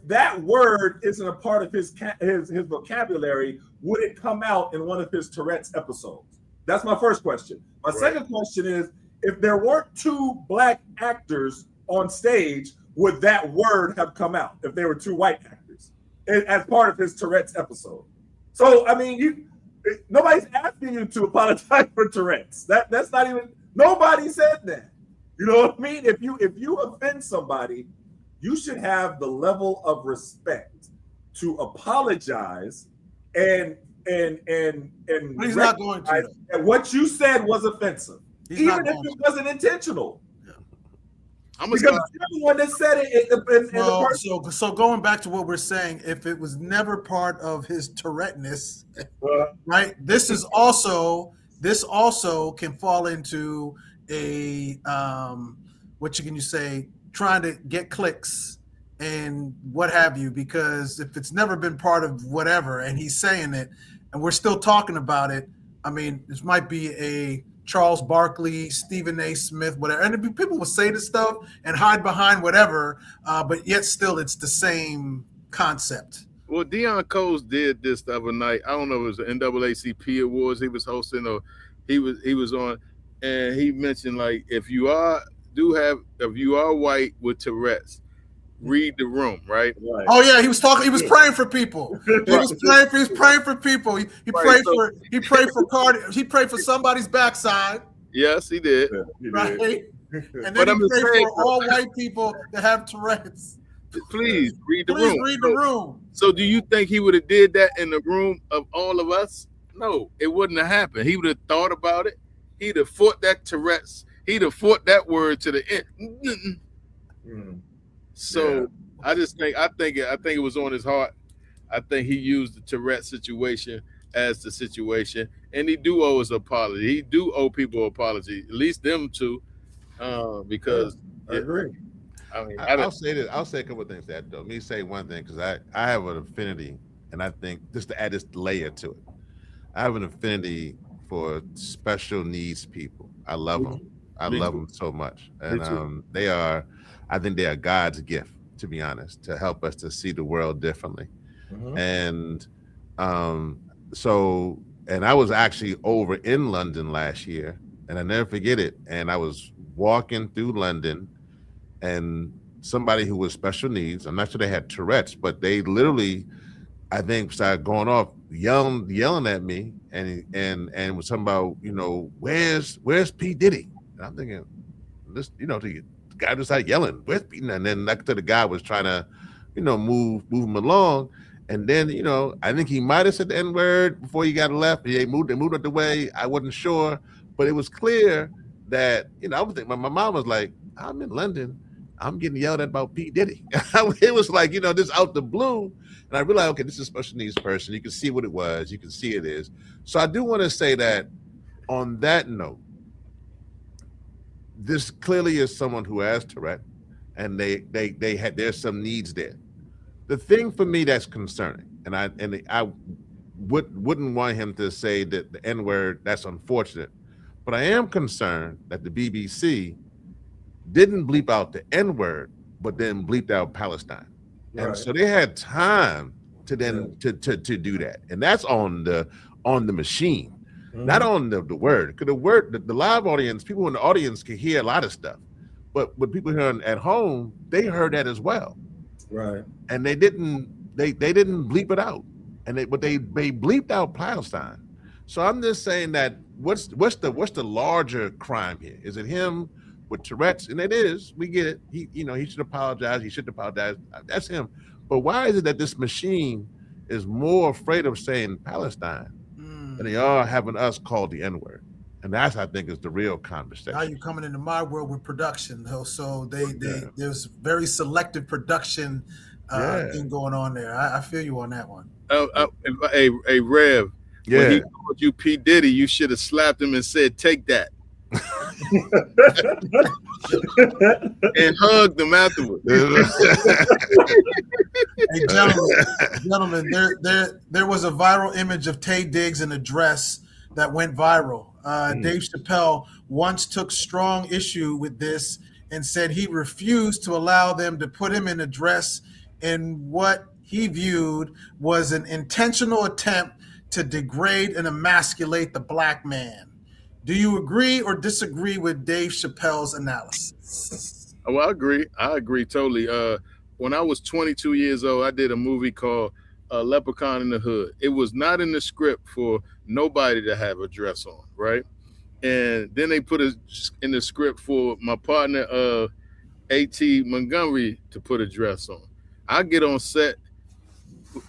that word isn't a part of his vocabulary, would it come out in one of his Tourette's episodes? That's my first question. My second question is, if there weren't two black actors on stage, would that word have come out if there were two white actors as part of his Tourette's episode? So, I mean, Nobody's asking you to apologize for Tourette's. That's not even. Nobody said that. You know what I mean? If you offend somebody, you should have the level of respect to apologize and But he's not going to. and what you said was offensive, He's even not if going it wasn't intentional. I'm Because gonna you're the one that said it. In Well, the person. so going back to what we're saying, if it was never part of his Tourette-ness, right? This also can fall into a what can you say, trying to get clicks and what have you, because if it's never been part of whatever and he's saying it and we're still talking about it, I mean, this might be a Charles Barkley, Stephen A. Smith, whatever. And people will say this stuff and hide behind whatever, but yet still it's the same concept. Well, Deion Coles did this the other night. I don't know if it was the NAACP awards he was hosting or he was on, and he mentioned like if you are white with Tourette's, read the room, right? Oh yeah, he was praying for people. He was praying for people. He prayed for Cardi. He prayed for somebody's backside. Yes, he did. Yeah, he right? did. And then he prayed for all white people that have Tourette's. Please read the room. Read the room. So do you think he would have did that in the room of all of us? No, it wouldn't have happened. He would have thought about it. He'd have fought that Tourette's. He'd have fought that word to the end. So yeah. I think it was on his heart. I think he used the Tourette situation as the situation, and he do owe us an apology. He do owe people an apology, at least them two, because I agree. I mean, I'll say this. I'll say a couple of things to that though. Let me say one thing because I have an affinity, and I think just to add this layer to it, I have an affinity for special needs people. I love them. I love them so much, and I think they are God's gift, to be honest, to help us to see the world differently. And so I was actually over in London last year, and I never forget it. And I was walking through London, and somebody who was special needs, I'm not sure they had Tourette's, but they literally, I think, started going off, yelling at me, and was talking about, where's P. Diddy? And I'm thinking, this, the guy just started yelling, where's P. And then next to the guy was trying to, move him along. And then, I think he might have said the N-word before he got left. They moved out the way. I wasn't sure, but it was clear that, I was thinking, my mom was like, I'm in London. I'm getting yelled at about P. Diddy. It was like, just out the blue. And I realized, okay, this is a special needs person. You can see what it was. You can see it is. So I do want to say that on that note, this clearly is someone who has Tourette, and there's some needs there. The thing for me that's concerning, and I wouldn't want him to say that the N-word, that's unfortunate, but I am concerned that the BBC didn't bleep out the N-word, but then bleeped out Palestine. Right. And so they had time to then to do that. And that's on the machine, not on the word. Because the word, the live audience, people in the audience can hear a lot of stuff. But with people here at home, they heard that as well. Right. And they didn't bleep it out. And they bleeped out Palestine. So I'm just saying that what's the larger crime here? Is it him with Tourette's? And it is. We get it. He should apologize. He shouldn't apologize. That's him. But why is it that this machine is more afraid of saying Palestine than they are having us call the N-word? And that's, I think, is the real conversation. Now you're coming into my world with production, though. So there's very selective production thing going on there. I feel you on that one. Hey, Rev. Yeah. When he called you P. Diddy, you should have slapped him and said, "Take that," and hugged him afterwards. Hey, gentlemen, there was a viral image of Taye Diggs in a dress that went viral. Dave Chappelle once took strong issue with this and said he refused to allow them to put him in a dress in what he viewed was an intentional attempt to degrade and emasculate the black man. Do you agree or disagree with Dave Chappelle's analysis? Oh, I agree. I agree totally. When I was 22 years old, I did a movie called a leprechaun in the hood. It was not in the script for nobody to have a dress on, right? And then they put it in the script for my partner, A.T. Montgomery, to put a dress on. I get on set,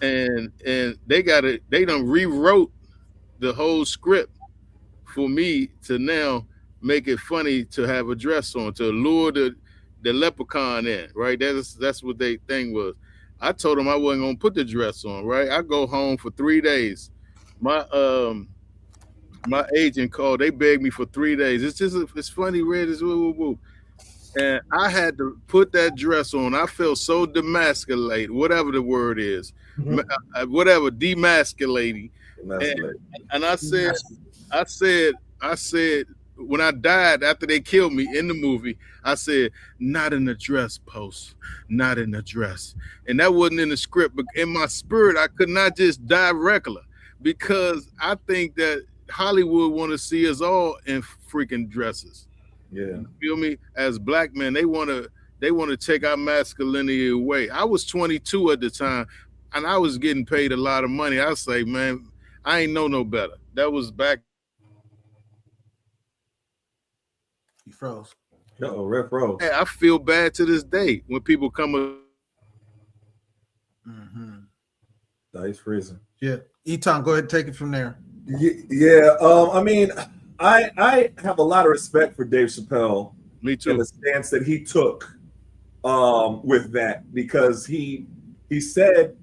and they done rewrote the whole script for me to now make it funny to have a dress on, to lure the leprechaun in, right? That's what they thing was. I told them I wasn't gonna put the dress on, right? I go home for 3 days. My agent called, they begged me for 3 days. It's funny, Red, is woo, woo, woo. And I had to put that dress on. I felt so demasculated, whatever the word is, whatever, demasculating. And I said, when I died after they killed me in the movie, I said, not in the dress, Post, not in the dress. And that wasn't in the script, but in my spirit, I could not just die regular, because I think that Hollywood want to see us all in freaking dresses. Yeah. You feel me? As black men, they want to take our masculinity away. I was 22 at the time, and I was getting paid a lot of money. I say, man, I ain't know no better. That was back. He froze. Uh-oh, Ref froze. I feel bad to this day when people come. No, he's freezing. Yeah, Etan, go ahead and take it from there. Yeah. I mean, I have a lot of respect for Dave Chappelle. Me too. And the stance that he took with that, because he said,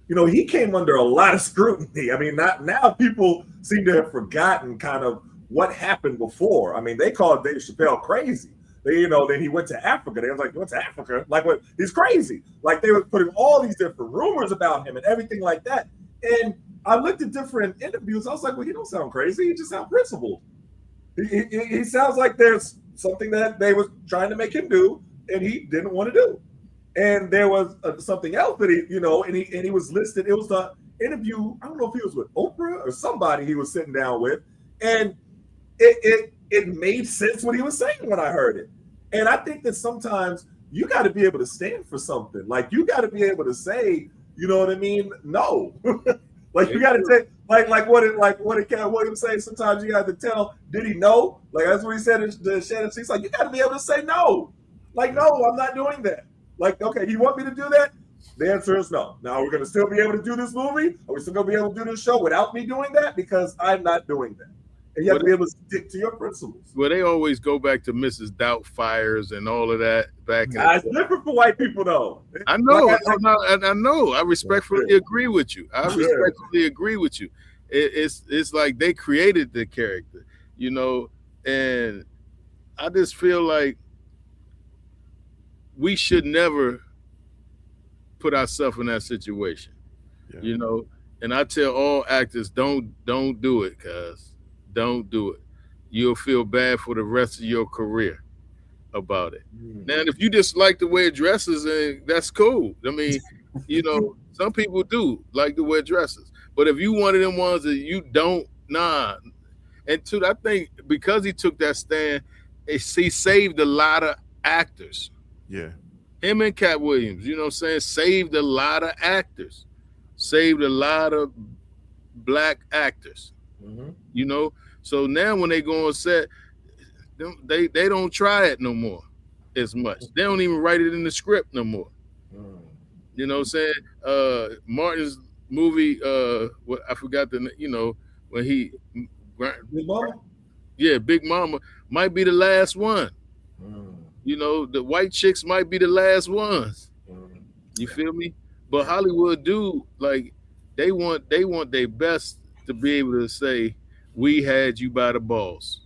you know, he came under a lot of scrutiny. I mean, now people seem to have forgotten kind of what happened before. I mean, they called Dave Chappelle crazy. Then he went to Africa. They was like, you went to Africa? Like, what? He's crazy. Like, they were putting all these different rumors about him and everything like that. And I looked at different interviews. I was like, well, he don't sound crazy. He just sounds principled. He sounds like there's something that they was trying to make him do, and he didn't want to do. And there was something else that he was listed. It was the interview. I don't know if he was with Oprah or somebody he was sitting down with, and it made sense what he was saying when I heard it. And I think that sometimes you got to be able to stand for something. Like, you got to be able to say, you know what I mean? No. Like, you got to take like what Cat Williams say. Sometimes you got to tell, did he know? Like, that's what he said in the Shannon. He's like, you got to be able to say no. Like, no, I'm not doing that. Like, okay, you want me to do that? The answer is no. Now, we're going to still be able to do this movie? Are we still going to be able to do this show without me doing that? Because I'm not doing that. And you have to be able to stick to your principles. Well, they always go back to Mrs. Doubtfires and all of that back in It's different for white people, though. I know. I know. I respectfully agree with you. It's like they created the character, you know, and I just feel like we should never put ourselves in that situation, you know. And I tell all actors, don't do it, cuz. Don't do it. You'll feel bad for the rest of your career about it. Now, if you just like the way it dresses, that's cool. I mean, you know, some people do like to wear dresses. But if you one of them ones that you don't, nah. And two, I think because he took that stand, he saved a lot of actors. Yeah. Him and Cat Williams, you know what I'm saying, saved a lot of actors. Saved a lot of black actors. You know, so now when they go on set, they don't try it no more as much. They don't even write it in the script no more. You know what I'm saying? Martin's movie, I forgot when he Big Mama? Yeah, Big Mama might be the last one. You know, the white chicks might be the last ones. You feel me? But Hollywood do, like, they want their best to be able to say, we had you by the balls.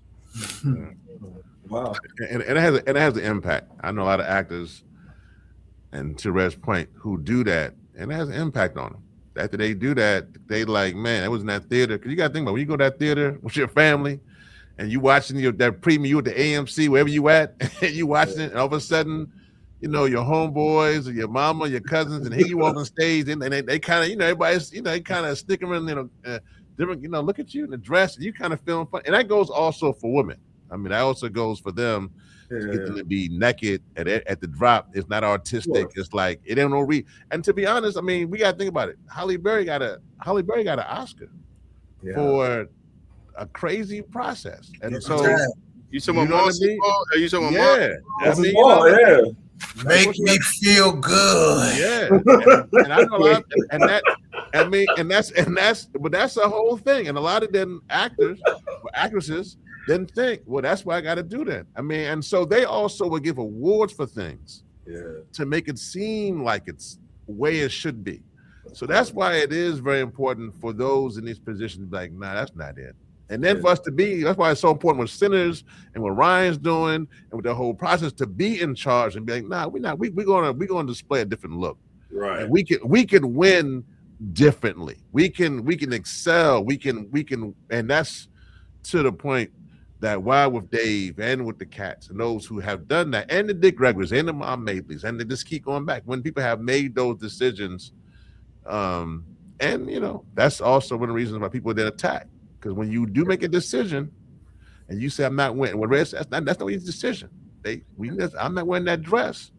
Wow. And it has an impact. I know a lot of actors, and to Red's point, who do that, and it has an impact on them. After they do that, they like, man, it was in that theater. Because you got to think about when you go to that theater with your family and you watching that premium, you at the AMC, wherever you at, and you watching it, and all of a sudden, you know, your homeboys or your mama, your cousins, and here you walk on stage, and they kind of, you know, everybody's, you know, they kind of stick them in, different, you know, look at you in the dress, and you kind of feeling fun. And that goes also for women. I mean, that also goes for them to get them Yeah. to be naked at the drop. It's not artistic. Sure. It's like it ain't no read. And to be honest, I mean, we gotta think about it. Halle Berry got an Oscar Yeah. for a crazy process. And Get so tagged. You talking you about know what I Marcy mean? Ball? Are you talking about Yeah. I That's mean, his you know ball, what I mean? yeah. That's Make what you me feel good. Yeah, and I know a lot, and that, I mean, and that's, but that's the whole thing. And a lot of them actors or actresses didn't think, well, that's why I got to do that. I mean, and so they also will give awards for things Yeah. to make it seem like it's the way it should be. So that's why it is very important for those in these positions, like, nah, that's not it. And then for us to be, that's why it's so important with Sinners and what Ryan's doing and with the whole process to be in charge and be like, nah, we're not, we're gonna display a different look. Right. And we can win differently. We can excel. We can, and that's to the point that why with Dave and with the Cats and those who have done that, and the Dick Gregors and the Mom Mableys, and they just keep going back. When people have made those decisions, and you know, that's also one of the reasons why people then attack. Because when you do make a decision and you say I'm not winning, well, that's not your decision. I'm not wearing that dress.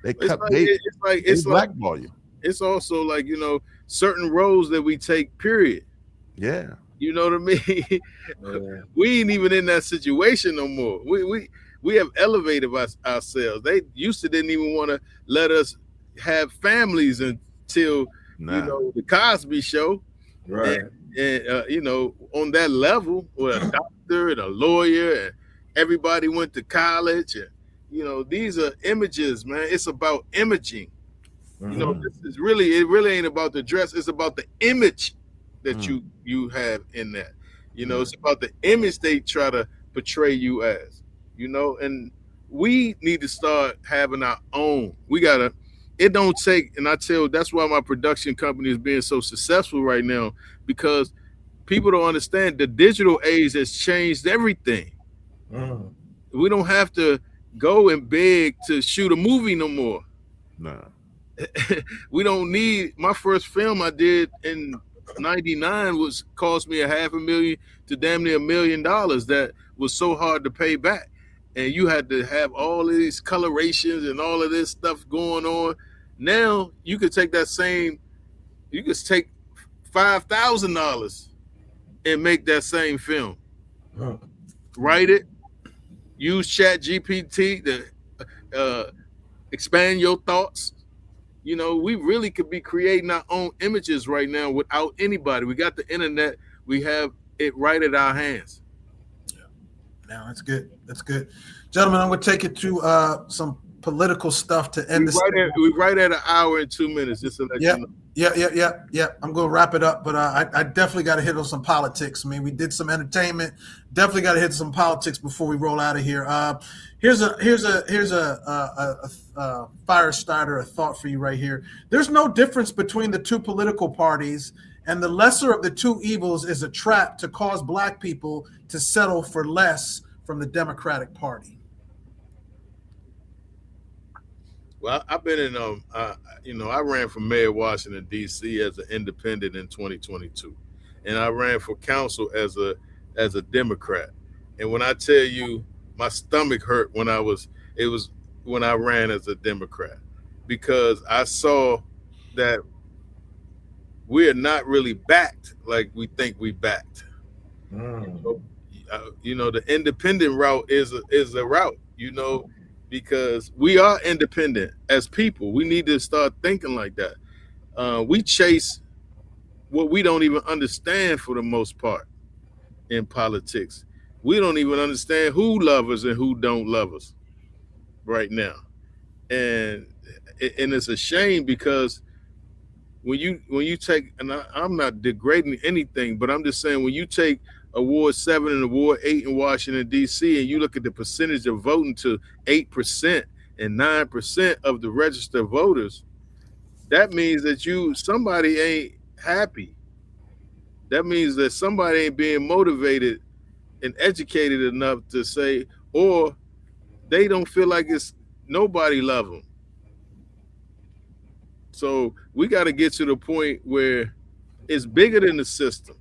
They blackball you. It's also like, you know, certain roles that we take, period. Yeah. You know what I mean? Yeah. We ain't even in that situation no more. We have elevated ourselves. They used to didn't even want to let us have families until you know the Cosby Show. Right. And you know, on that level, with a doctor and a lawyer, and everybody went to college, and you know, these are images, man. It's about imaging. You know, this is it really ain't about the dress. It's about the image that you have in that. You know, it's about the image they try to portray you as. You know, and we need to start having our own. We gotta. It don't take, and that's why my production company is being so successful right now, because people don't understand the digital age has changed everything. We don't have to go and beg to shoot a movie no more. No. We don't need. My first film I did in '99 cost me $500,000 to damn near $1 million. That was so hard to pay back, and you had to have all of these colorations and all of this stuff going on. Now you could take that same, you could take $5,000 and make that same film. Write it, use Chat GPT to expand your thoughts. You know, we really could be creating our own images right now without anybody. We got the internet. We have it right at our hands. Yeah. Now that's good. That's good. Gentlemen, I'm going to take it to some political stuff to end this. We right at an hour and 2 minutes. Just to let you know. Yeah. I'm going to wrap it up, but I definitely got to hit on some politics. I mean, we did some entertainment. Definitely got to hit some politics before we roll out of here. Here's a fire starter, a thought for you right here. There's no difference between the two political parties, and the lesser of the two evils is a trap to cause black people to settle for less from the Democratic Party. Well, I've been in, I ran for mayor of Washington, D.C. as an independent in 2022. And I ran for council as a Democrat. And when I tell you, my stomach hurt when I ran as a Democrat, because I saw that we're not really backed like we think we backed. So, the independent route is a route, because we are independent as people. We need to start thinking like that. We chase what we don't even understand for the most part in politics. We don't even understand who love us and who don't love us right now. And it's a shame, because when you take, and I'm not degrading anything, but I'm just saying, when you take Award 7 and Award 8 in Washington, D.C., and you look at the percentage of voting to 8% and 9% of the registered voters, that means that somebody ain't happy. That means that somebody ain't being motivated and educated enough to say, or they don't feel like it's nobody love them. So we got to get to the point where it's bigger than the system.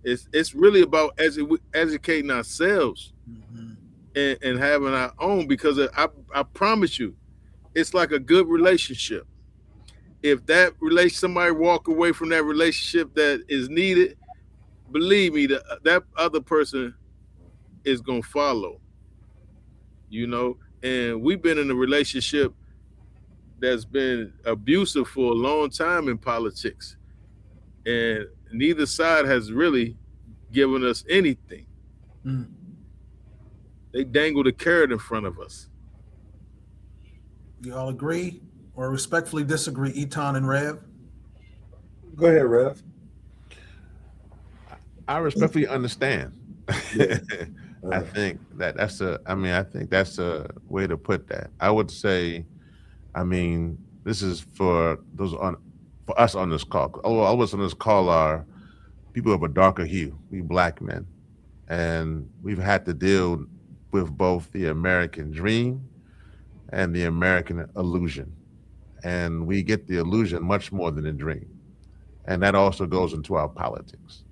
It's really about educating ourselves Mm-hmm. and having our own, because I promise you, it's like a good relationship. If somebody walk away from that relationship that is needed, believe me, that other person is gonna follow. And we've been in a relationship that's been abusive for a long time in politics, and neither side has really given us anything. Mm. They dangled a carrot in front of us. You all agree or respectfully disagree, Etan and Rev? Go ahead, Rev. I respectfully understand. Yeah. I think I think that's a way to put that. I would say, this is for us on this call. All of us on this call are people of a darker hue. We black men, and we've had to deal with both the American dream and the American illusion, and we get the illusion much more than the dream, and that also goes into our politics.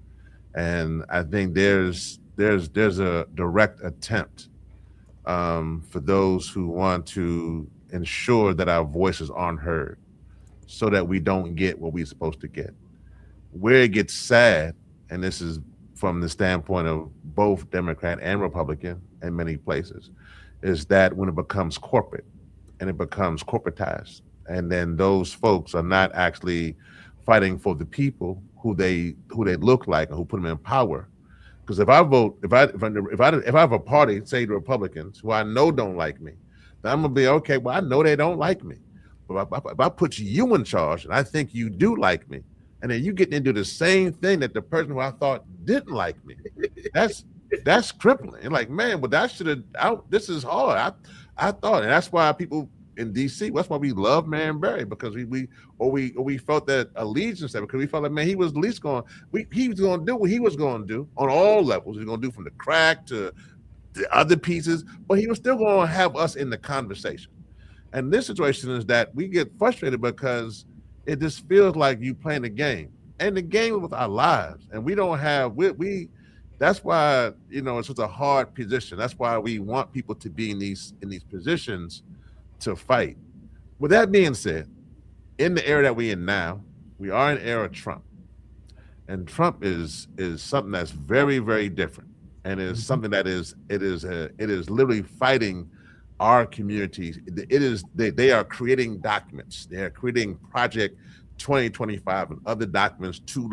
And I think there's a direct attempt for those who want to ensure that our voices aren't heard, so that we don't get what we're supposed to get. Where it gets sad, and this is from the standpoint of both Democrat and Republican in many places, is that when it becomes corporate and it becomes corporatized, and then those folks are not actually fighting for the people who they look like and who put them in power. Because if I vote, if I have a party, say the Republicans, who I know don't like me, then I'm gonna be okay. Well, I know they don't like me, but if I put you in charge, and I think you do like me, and then you get into the same thing that the person who I thought didn't like me, that's crippling. And like, man, but that should have out. This is hard. I thought, and that's why people in DC, that's why we love Marion Barry, because we felt that allegiance there, because we felt like, man, he was at least he was going to do what he was going to do on all levels. He was going to do from the crack to the other pieces, but he was still going to have us in the conversation. And this situation is that we get frustrated because it just feels like you playing a game, and the game with our lives, and we don't have we. That's why it's such a hard position. That's why we want people to be in these positions to fight. With that being said, in the era that we're in now, we are in era of Trump, and Trump is something that's very, very different, and is something that it is literally fighting our communities. They are creating documents. They are creating Project 2025 and other documents to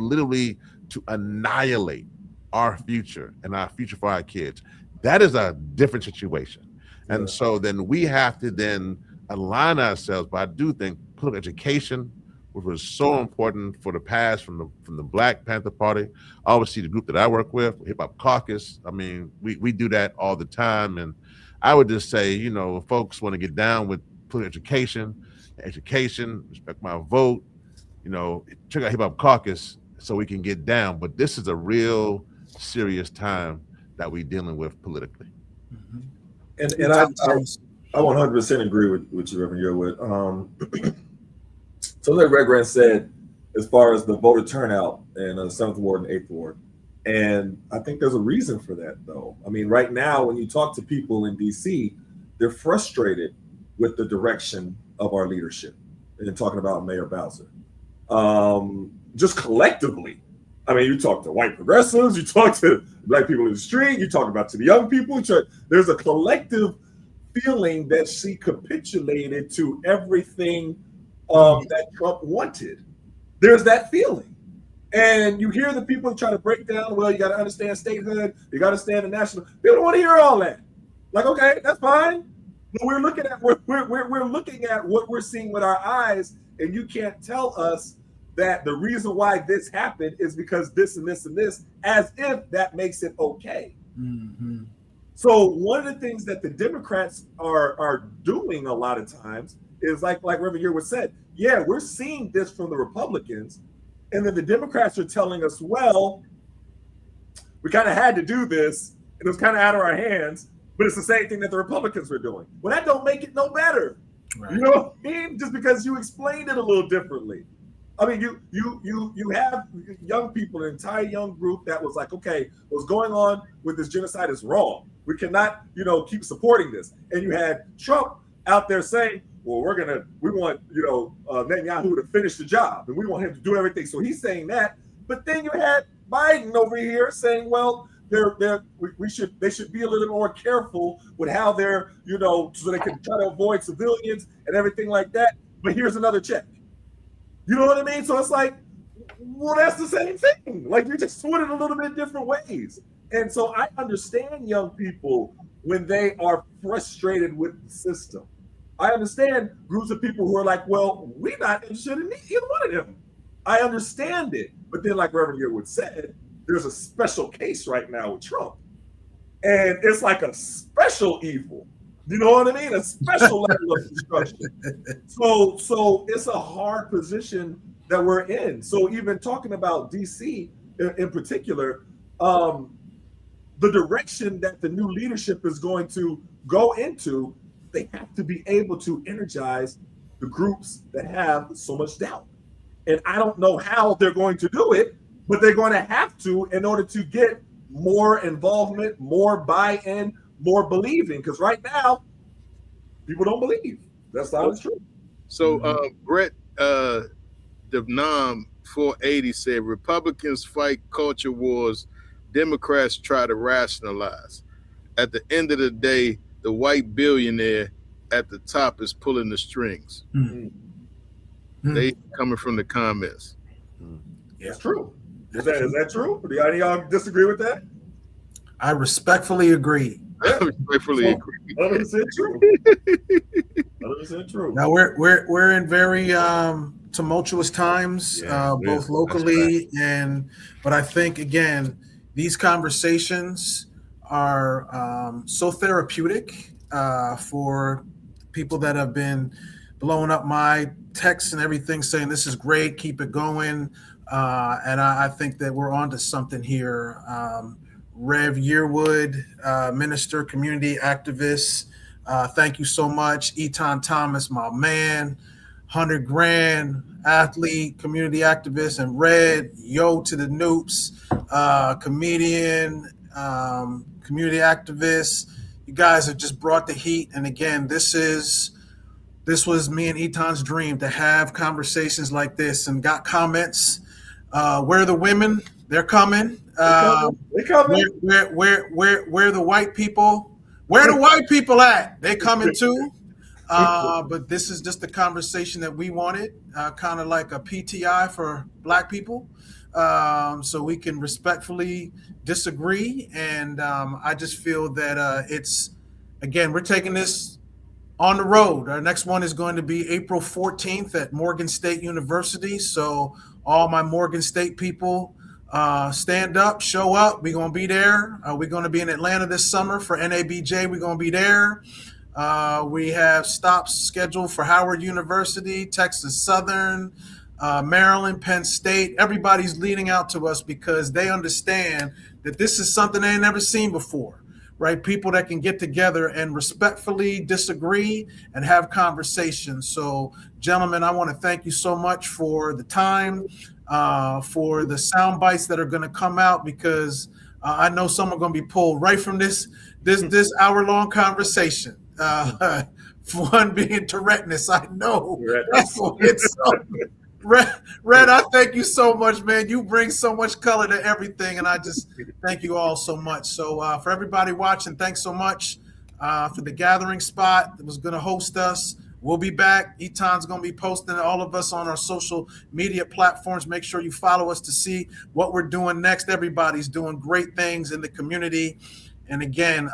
annihilate our future and our future for our kids. That is a different situation. And so then we have to then align ourselves. But I do think political education, which was so important for the past from the Black Panther Party, obviously the group that I work with, Hip Hop Caucus. I mean, we do that all the time. And I would just say, if folks want to get down with political education, respect my vote, check out Hip Hop Caucus so we can get down. But this is a real serious time that we're dealing with politically. Mm-hmm. And I 100% agree with you, Reverend Yearwood. So that Reverend said, as far as the voter turnout in the 7th Ward and 8th Ward, and I think there's a reason for that, though. I mean, right now, when you talk to people in DC, they're frustrated with the direction of our leadership. And talking about Mayor Bowser, just collectively. I mean, you talk to white progressives, you talk to Black people in the street, you talk about to the young people. There's a collective feeling that she capitulated to everything that Trump wanted. There's that feeling. And you hear the people try to break down, well, you got to understand statehood, you got to understand the national. People don't want to hear all that. Like, okay, that's fine. But we're looking at we're looking at what we're seeing with our eyes, and you can't tell us that the reason why this happened is because this and this and this, as if that makes it okay. Mm-hmm. So one of the things that the Democrats are doing a lot of times is like Reverend Yearwood said, yeah, we're seeing this from the Republicans, and then the Democrats are telling us, well, we kind of had to do this, and it was kind of out of our hands, but it's the same thing that the Republicans were doing. Well, that don't make it no better. Right. You know what I mean? Just because you explained it a little differently. I mean, you have young people, an entire young group that was like, okay, what's going on with this genocide is wrong. We cannot, keep supporting this. And you had Trump out there saying, well, we want, Netanyahu to finish the job, and we want him to do everything. So he's saying that. But then you had Biden over here saying, well, they should be a little more careful with how they're, so they can try to avoid civilians and everything like that. But here's another check. You know what I mean? So it's like, well, that's the same thing. Like, you're just doing it a little bit different ways. And so I understand young people when they are frustrated with the system. I understand groups of people who are like, well, we're not interested in either one of them. I understand it. But then, like Reverend Yearwood said, there's a special case right now with Trump. And it's like a special evil. You know what I mean? A special level of destruction. So it's a hard position that we're in. So even talking about DC in particular, the direction that the new leadership is going to go into, they have to be able to energize the groups that have so much doubt. And I don't know how they're going to do it, but they're going to have to in order to get more involvement, more buy-in, more believing. Because right now, people don't believe. That's not true. So Brett Devnam 480 said, Republicans fight culture wars, Democrats try to rationalize. At the end of the day, the white billionaire at the top is pulling the strings. They coming from the comments. It's true. Is that true? Do any of y'all disagree with that? I respectfully agree. I respectfully agree. 100% true. 100% true. Now we're in very tumultuous times, both locally but I think again these conversations are so therapeutic for people that have been blowing up my texts and everything, saying this is great, keep it going, and I think that we're onto something here. Rev Yearwood, minister, community activist, thank you so much. Etan Thomas, my man. 100 grand athlete, community activist, and Red, yo to the noops, comedian, community activist. You guys have just brought the heat. And again, this was me and Etan's dream, to have conversations like this. And got comments. Where are the women? They're coming. They're coming. Where the white people? Where the white people at? They coming too. But this is just the conversation that we wanted, kind of like a PTI for Black people, so we can respectfully disagree. And I just feel that we're taking this on the road. Our next one is going to be April 14th at Morgan State University. So all my Morgan State people, stand up, show up. We're going to be there. We're going to be in Atlanta this summer for NABJ. We're going to be there. We have stops scheduled for Howard University, Texas Southern, Maryland, Penn State. Everybody's leading out to us because they understand that this is something they ain't never seen before, right? People that can get together and respectfully disagree and have conversations. So, gentlemen, I want to thank you so much for the time, for the sound bites that are going to come out, because I know some are going to be pulled right from this hour-long conversation. One being Touretteness, I know. Red, I thank you so much, man. You bring so much color to everything, and I just thank you all so much. So for everybody watching, thanks so much for the gathering spot that was going to host us. We'll be back. Etan's going to be posting all of us on our social media platforms. Make sure you follow us to see what we're doing next. Everybody's doing great things in the community. And again,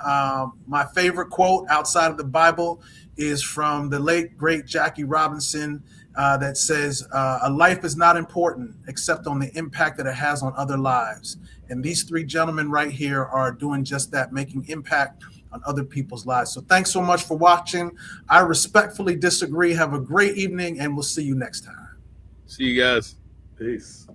my favorite quote outside of the Bible is from the late, great Jackie Robinson that says, a life is not important except on the impact that it has on other lives. And these three gentlemen right here are doing just that, making impact on other people's lives. So thanks so much for watching. I respectfully disagree. Have a great evening, and we'll see you next time. See you guys. Peace.